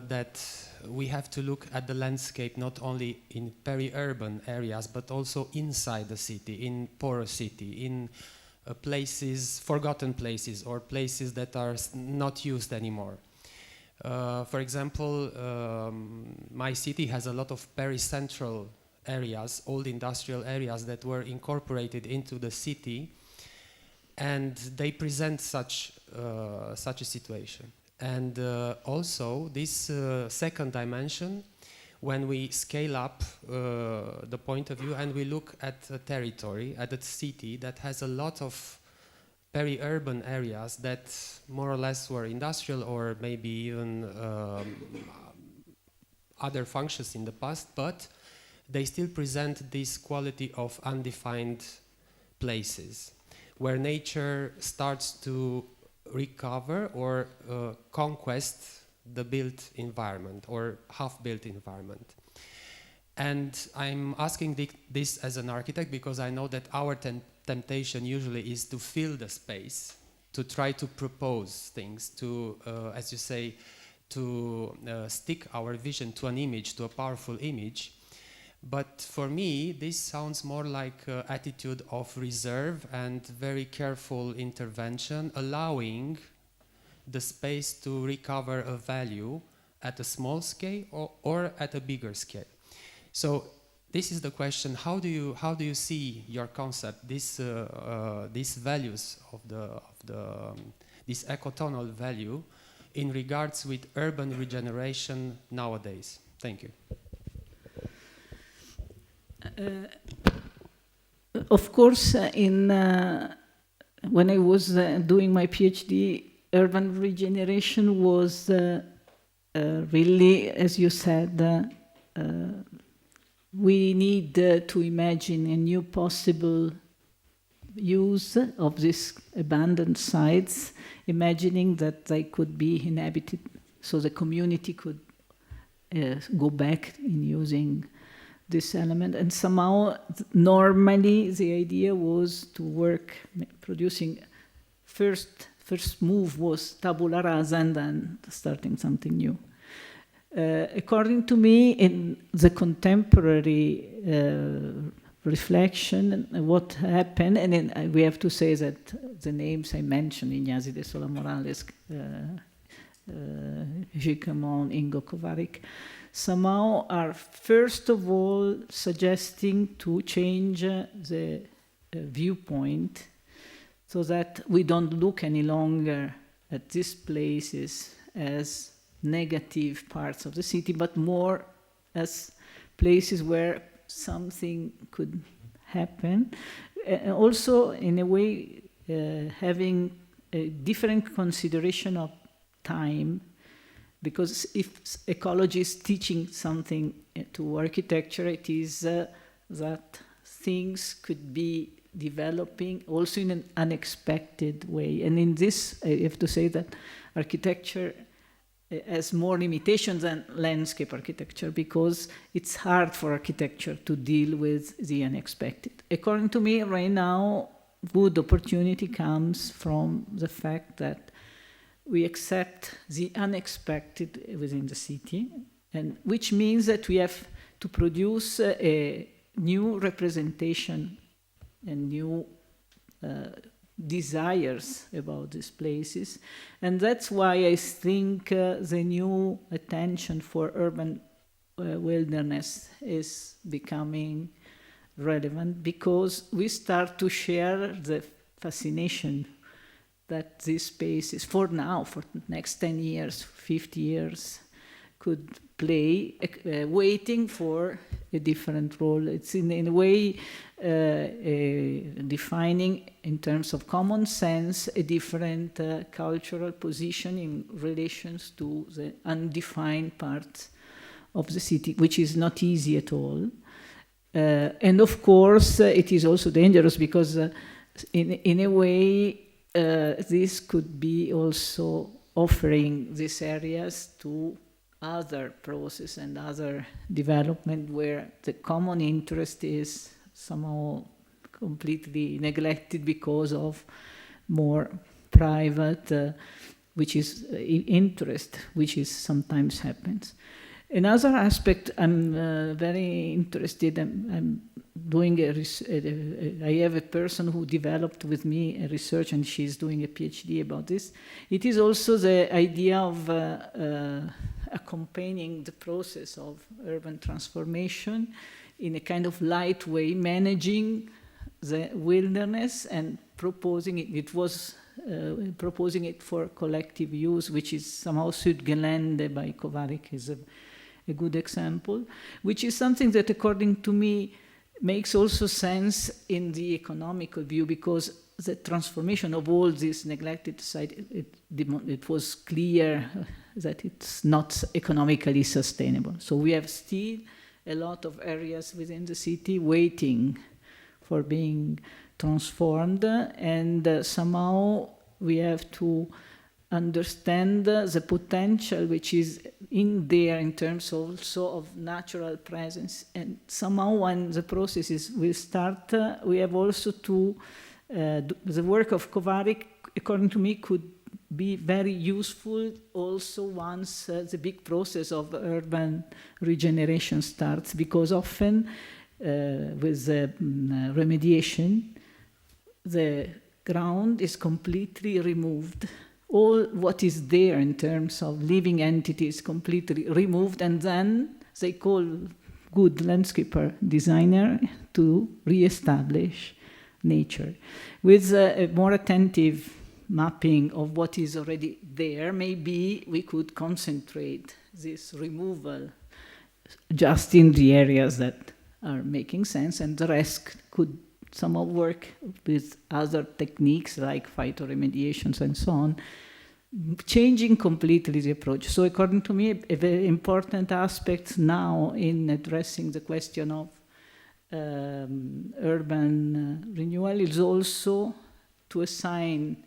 that we have to look at the landscape not only in peri-urban areas, but also inside the city, in porosity, in places, forgotten places, or places that are not used anymore. For example, my city has a lot of pericentral areas, old industrial areas that were incorporated into the city, and they present such a situation. And also this second dimension, when we scale up the point of view and we look at a territory, at a city that has a lot of peri-urban areas that more or less were industrial or maybe even other functions in the past, but they still present this quality of undefined places where nature starts to recover or conquest the built environment or half-built environment. And I'm asking this as an architect because I know that our temptation usually is to fill the space, to try to propose things, to, as you say, to stick our vision to an image, to a powerful image. But for me, this sounds more like an attitude of reserve and very careful intervention, allowing the space to recover a value at a small scale or at a bigger scale. So this is the question: how do you see your concept, these values of this ecotonal value in regards with urban regeneration nowadays? Thank you. Of course, when I was doing my PhD, urban regeneration was really, as you said, we need to imagine a new possible use of these abandoned sites, imagining that they could be inhabited, so the community could go back in using this element. And somehow, normally, the idea was to work producing. First move was tabula rasa and then starting something new. According to me, in the contemporary reflection, what happened, and we have to say that the names I mentioned, Ignasi de Sola Morales, Gicamon, Ingo Kovarik, somehow are first of all suggesting to change the viewpoint so that we don't look any longer at these places as negative parts of the city, but more as places where something could happen. Also, in a way, having a different consideration of time, because if ecology is teaching something to architecture, it is that things could be developing also in an unexpected way. And in this, I have to say that architecture has more limitations than landscape architecture, because it's hard for architecture to deal with the unexpected. According to me, right now, good opportunity comes from the fact that we accept the unexpected within the city, and which means that we have to produce a new representation and new desires about these places. And that's why I think the new attention for urban wilderness is becoming relevant, because we start to share the fascination that these spaces, for now, for the next 10 years, 50 years, could play, waiting for a different role. It's in a way defining, in terms of common sense, a different cultural position in relations to the undefined parts of the city, which is not easy at all. And of course, it is also dangerous because in a way, this could be also offering these areas to other process and other development where the common interest is somehow completely neglected because of more private, which is interest, which is sometimes happens. Another aspect I'm very interested. I'm doing I have a person who developed with me a research, and she's doing a PhD about this. It is also the idea of accompanying the process of urban transformation in a kind of light way, managing the wilderness and proposing it. It was proposing it for collective use, which is somehow Südgelände by Kovarik is a good example, which is something that, according to me, makes also sense in the economical view, because the transformation of all this neglected site, it was clear that it's not economically sustainable. So we have still a lot of areas within the city waiting for being transformed, and somehow we have to understand the potential which is in there in terms also of natural presence. And somehow when the processes will start, we have also to, the work of Kovarik, according to me, could be very useful also once the big process of urban regeneration starts, because often with the remediation, the ground is completely removed. All what is there in terms of living entities completely removed, and then they call good landscaper designer to re-establish nature. With a more attentive mapping of what is already there, maybe we could concentrate this removal just in the areas that are making sense, and the rest could somehow work with other techniques like phytoremediations and so on, changing completely the approach. So according to me, a very important aspect now in addressing the question of urban renewal is also to assign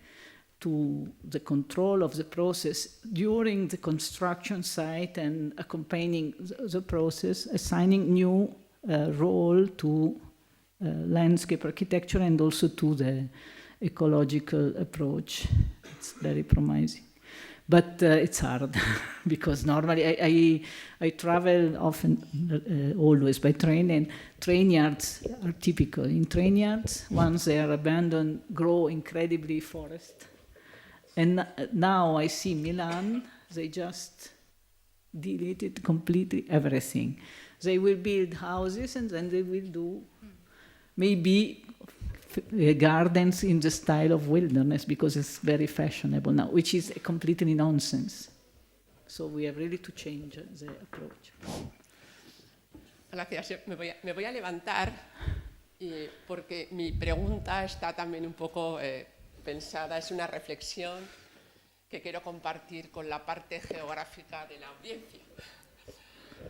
to the control of the process during the construction site and accompanying the process, assigning new role to landscape architecture and also to the ecological approach. It's very promising. But it's hard because normally I travel often, always by train, and train yards are typical. In train yards, once they are abandoned, grow incredibly forest. And now I see Milan, they just deleted completely everything. They will build houses and then they will do maybe gardens in the style of wilderness because it's very fashionable now, which is completely nonsense. So we have really to change the approach. Gracias. Me voy a levantar porque mi pregunta está también un poco pensada, es una reflexión que quiero compartir con la parte geográfica de la audiencia,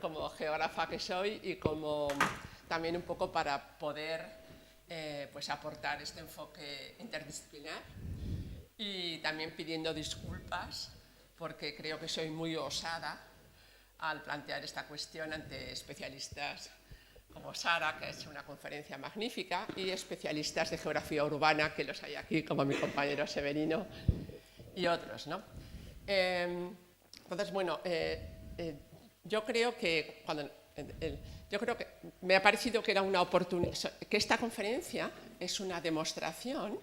como geógrafa que soy y como también un poco para poder pues aportar este enfoque interdisciplinar, y también pidiendo disculpas porque creo que soy muy osada al plantear esta cuestión ante especialistas como Sara, que ha hecho una conferencia magnífica, y especialistas de geografía urbana, que los hay aquí, como mi compañero Severino y otros, ¿no? Entonces, bueno, yo creo que me ha parecido que era una oportunidad, que esta conferencia es una demostración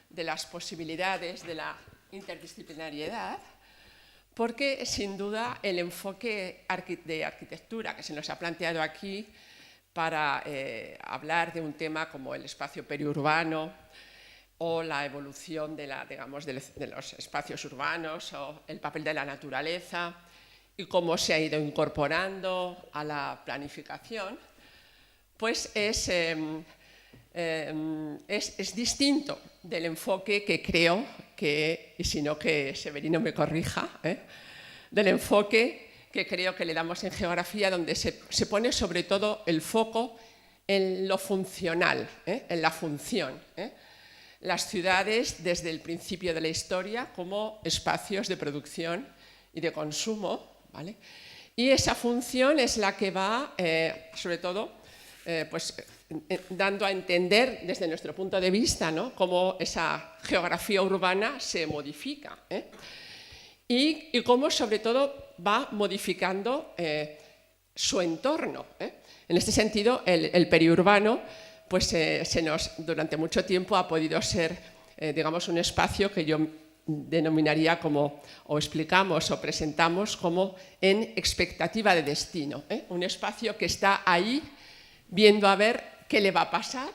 de las posibilidades de la interdisciplinariedad, porque sin duda el enfoque de arquitectura que se nos ha planteado aquí para hablar de un tema como el espacio periurbano o la evolución de los espacios urbanos o el papel de la naturaleza y cómo se ha ido incorporando a la planificación, pues es distinto del enfoque que creo que, y si no que Severino me corrija, del enfoque que creo que le damos en geografía, donde se pone sobre todo el foco en lo funcional, en la función. Las ciudades, desde el principio de la historia, como espacios de producción y de consumo, ¿vale? Y esa función es la que va, sobre todo, pues, dando a entender, desde nuestro punto de vista, ¿no?, cómo esa geografía urbana se modifica, y cómo, sobre todo, va modificando su entorno. En este sentido, el periurbano, pues, durante mucho tiempo ha podido ser, digamos, un espacio que yo denominaría como, o explicamos o presentamos como en expectativa de destino, un espacio que está ahí viendo a ver qué le va a pasar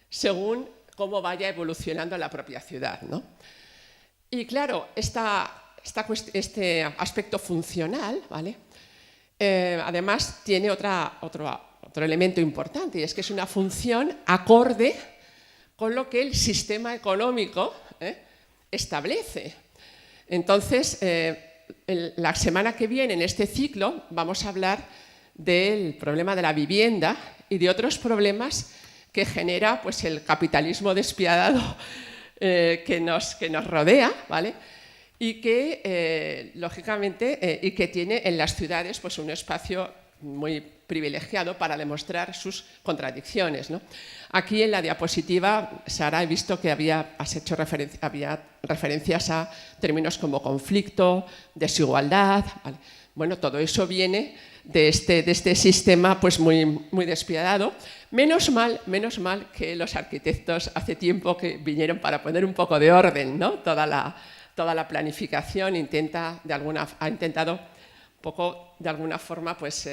según cómo vaya evolucionando la propia ciudad, ¿no? Y claro, este aspecto funcional, ¿vale? Además tiene otro elemento importante, y es que es una función acorde con lo que el sistema económico establece. Entonces, la semana que viene, en este ciclo, vamos a hablar del problema de la vivienda y de otros problemas que genera, pues, el capitalismo despiadado que nos rodea, ¿vale? Y que, lógicamente, y que tiene en las ciudades, pues, un espacio muy privilegiado para demostrar sus contradicciones, ¿no? Aquí en la diapositiva, Sara, he visto que había referencias a términos como conflicto, desigualdad, ¿vale? Bueno, todo eso viene de este sistema, pues, muy despiadado. Menos mal que los arquitectos hace tiempo que vinieron para poner un poco de orden, ¿no? Toda la planificación ha intentado un poco, de alguna forma, pues,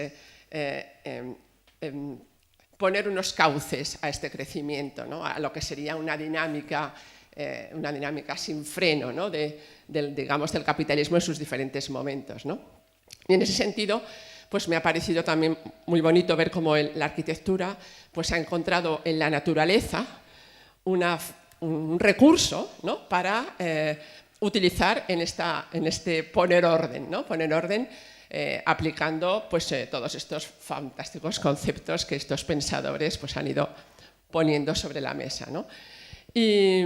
poner unos cauces a este crecimiento, ¿no? A lo que sería una dinámica sin freno, ¿no? digamos, del capitalismo en sus diferentes momentos, ¿no? Y en ese sentido, pues, me ha parecido también muy bonito ver cómo la arquitectura, pues, ha encontrado en la naturaleza un recurso, ¿no?, para utilizar en este poner orden, ¿no? Poner orden aplicando, pues, todos estos fantásticos conceptos que estos pensadores, pues, han ido poniendo sobre la mesa, ¿no? Y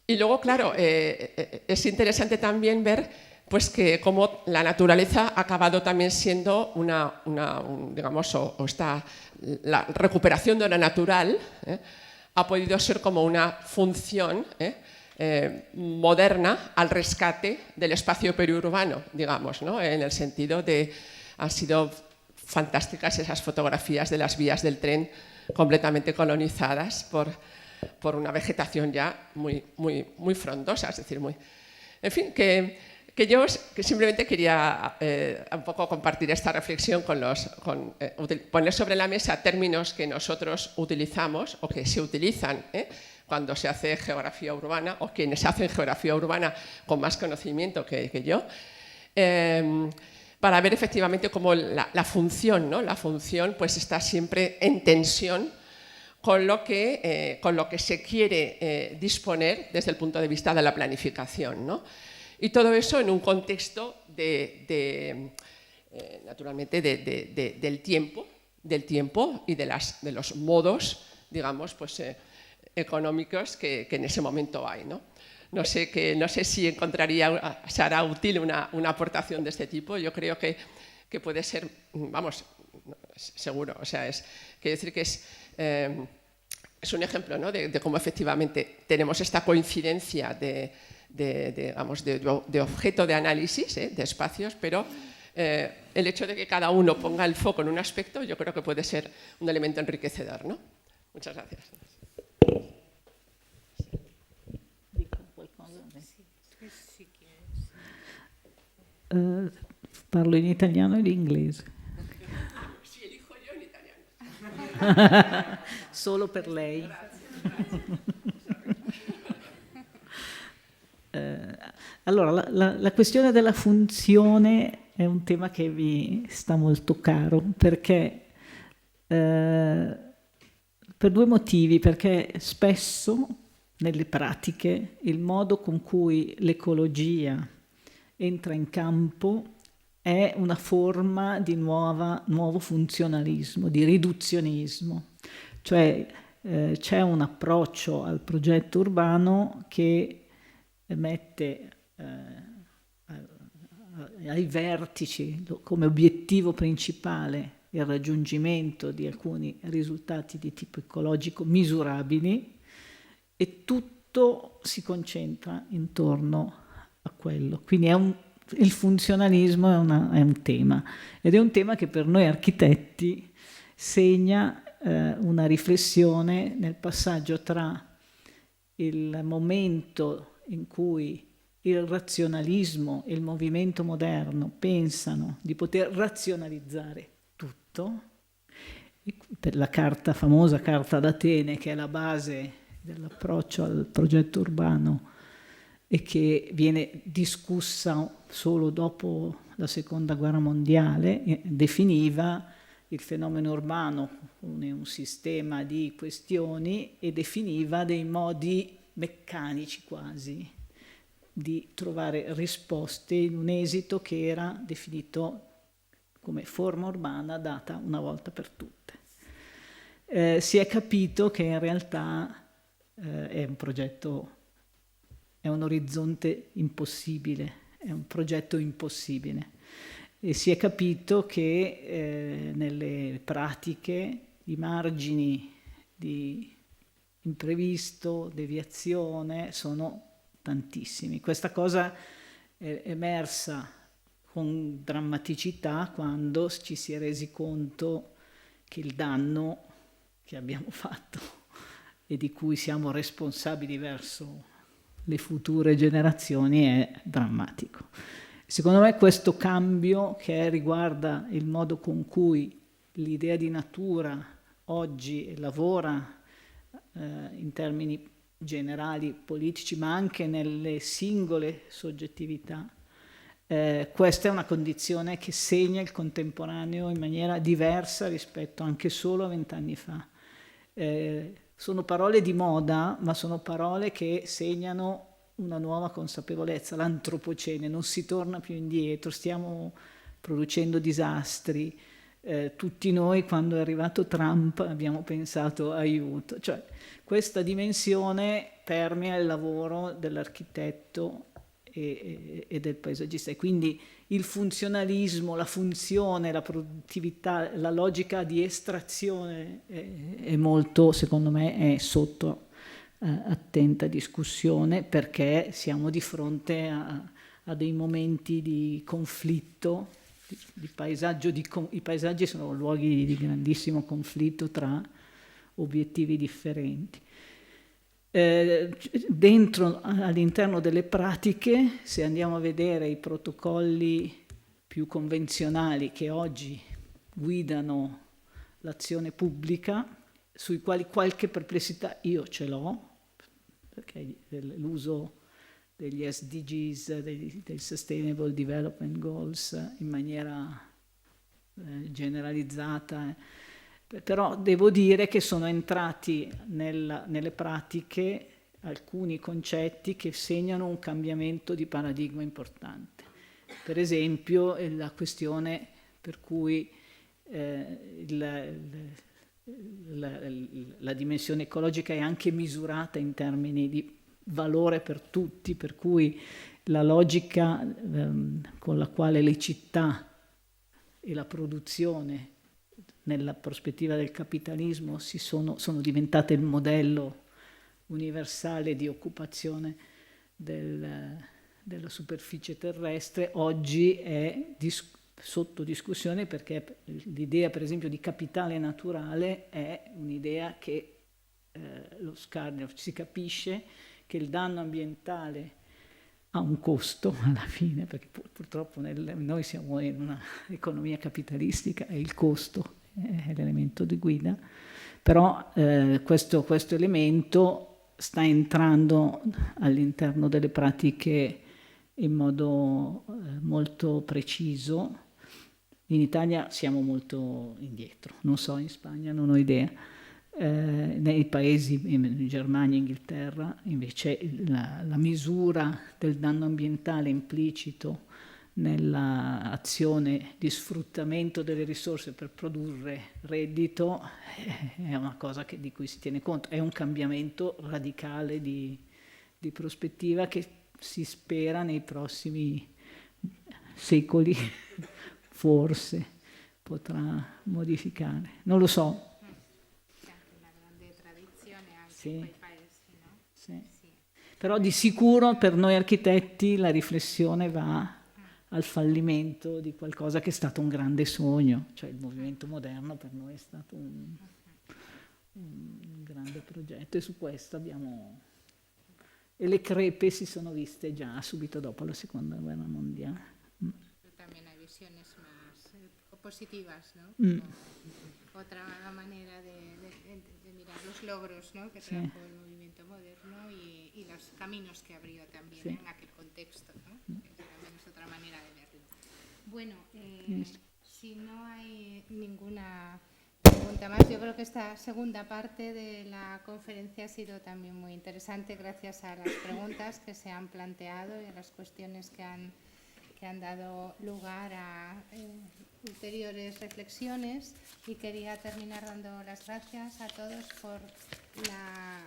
luego, claro, es interesante también ver, pues, que cómo la naturaleza ha acabado también siendo digamos, la recuperación de lo natural, ha podido ser como una función moderna al rescate del espacio periurbano, digamos, ¿no? En el sentido de, han sido fantásticas esas fotografías de las vías del tren completamente colonizadas por una vegetación ya muy frondosa, es decir, en fin, que yo simplemente quería un poco compartir esta reflexión poner sobre la mesa términos que nosotros utilizamos o que se utilizan cuando se hace geografía urbana, o quienes hacen geografía urbana con más conocimiento que yo, para ver efectivamente cómo la función, ¿no? La función, pues, está siempre en tensión con lo que se quiere disponer desde el punto de vista de la planificación, ¿no? Y todo eso en un contexto naturalmente del tiempo y de los modos, digamos, pues, económicos que en ese momento hay, ¿no? No sé si encontraría, Sara, útil una aportación de este tipo. Yo creo que puede ser, vamos, seguro. O sea, quiero decir que es un ejemplo, ¿no?, de cómo efectivamente tenemos esta coincidencia de objeto de análisis, de espacios, pero el hecho de que cada uno ponga el foco en un aspecto, yo creo que puede ser un elemento enriquecedor, ¿no? Muchas gracias. Parlo in italiano e in inglese. Sì, elijo io in italiano. Solo per lei. Allora, la questione della funzione è un tema che mi sta molto caro, perché per due motivi, perché spesso nelle pratiche il modo con cui l'ecologia entra in campo è una forma di nuovo funzionalismo, di riduzionismo. Cioè c'è un approccio al progetto urbano che mette ai vertici come obiettivo principale il raggiungimento di alcuni risultati di tipo ecologico misurabili, e tutto si concentra intorno a quello. Quindi il funzionalismo è un tema, ed è un tema che per noi architetti segna una riflessione nel passaggio tra il momento in cui il razionalismo e il movimento moderno pensano di poter razionalizzare tutto, per la famosa Carta d'Atene, che è la base dell'approccio al progetto urbano e che viene discussa solo dopo la Seconda Guerra Mondiale, definiva il fenomeno urbano come un sistema di questioni e definiva dei modi meccanici quasi di trovare risposte in un esito che era definito come forma urbana data una volta per tutte. Si è capito che in realtà è un progetto, è un orizzonte impossibile, è un progetto impossibile, e si è capito che nelle pratiche i margini di imprevisto, deviazione sono tantissimi. Questa cosa è emersa con drammaticità quando ci si è resi conto che il danno che abbiamo fatto e di cui siamo responsabili verso le future generazioni è drammatico. Secondo me questo cambio, che riguarda il modo con cui l'idea di natura oggi lavora in termini generali politici, ma anche nelle singole soggettività, questa è una condizione che segna il contemporaneo in maniera diversa rispetto anche solo a 20 anni fa. Sono parole di moda, ma sono parole che segnano una nuova consapevolezza, l'antropocene, non si torna più indietro, stiamo producendo disastri. Tutti noi, quando è arrivato Trump, abbiamo pensato aiuto. Cioè, questa dimensione permea il lavoro dell'architetto e del paesaggista, e quindi il funzionalismo, la funzione, la produttività, la logica di estrazione è molto, secondo me, è sotto attenta discussione, perché siamo di fronte a dei momenti di conflitto, di paesaggio, i paesaggi sono luoghi di grandissimo conflitto tra obiettivi differenti. All'interno delle pratiche, se andiamo a vedere i protocolli più convenzionali che oggi guidano l'azione pubblica, sui quali qualche perplessità io ce l'ho, perché l'uso degli SDGs, dei Sustainable Development Goals, in maniera generalizzata, però devo dire che sono entrati nelle pratiche alcuni concetti che segnano un cambiamento di paradigma importante. Per esempio la questione per cui la dimensione ecologica è anche misurata in termini di valore per tutti, per cui la logica con la quale le città e la produzione nella prospettiva del capitalismo sono diventate il modello universale di occupazione della superficie terrestre, oggi è sotto discussione, perché l'idea, per esempio, di capitale naturale è un'idea che si capisce che il danno ambientale ha un costo alla fine, perché purtroppo noi siamo in un'economia capitalistica e il costo è l'elemento di guida, però questo elemento sta entrando all'interno delle pratiche in modo molto preciso. In Italia siamo molto indietro, non so, in Spagna non ho idea. Nei paesi, in Germania e Inghilterra, invece la misura del danno ambientale implicito nella azione di sfruttamento delle risorse per produrre reddito è una cosa di cui si tiene conto, è un cambiamento radicale di prospettiva che si spera nei prossimi secoli forse potrà modificare, non lo so. C'è anche una grande tradizione anche Sì. in quei paesi, no? Sì. Sì. Però di sicuro per noi architetti la riflessione va al fallimento di qualcosa che è stato un grande sogno, cioè il movimento moderno per noi è stato un grande progetto, e su questo abbiamo... E le crepe si sono viste già subito dopo la Seconda Guerra Mondiale. También hay visiones más positivas, ¿no? Otra manera de mirar los logros, ¿no?, que trajo el movimiento moderno y los caminos que abrió también en aquel contexto, ¿no? También es otra manera de verlo. Bueno, si no hay ninguna pregunta más, yo creo que esta segunda parte de la conferencia ha sido también muy interesante gracias a las preguntas que se han planteado y a las cuestiones que han dado lugar a ulteriores reflexiones, y quería terminar dando las gracias a todos por la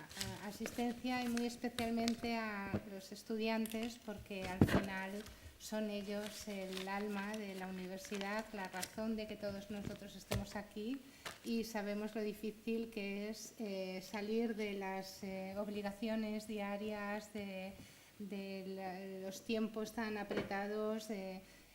asistencia y muy especialmente a los estudiantes, porque al final son ellos el alma de la universidad, la razón de que todos nosotros estemos aquí, y sabemos lo difícil que es salir de las obligaciones diarias, de los tiempos tan apretados,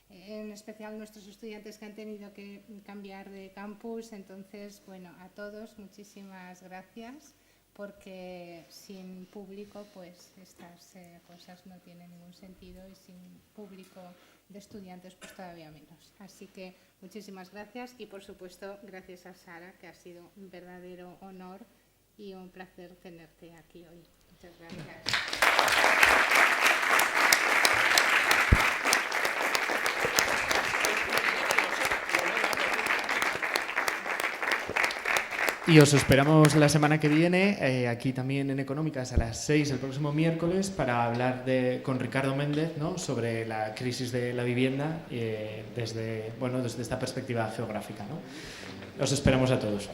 en especial nuestros estudiantes que han tenido que cambiar de campus. Entonces, bueno, a todos muchísimas gracias, porque sin público pues estas cosas no tienen ningún sentido, y sin público de estudiantes pues todavía menos. Así que muchísimas gracias, y por supuesto gracias a Sara, que ha sido un verdadero honor y un placer tenerte aquí hoy. Muchas gracias. Y os esperamos la semana que viene, aquí también en Económicas, a las 6 el próximo miércoles, para hablar con Ricardo Méndez, ¿no?, sobre la crisis de la vivienda desde esta perspectiva geográfica, ¿no? Os esperamos a todos.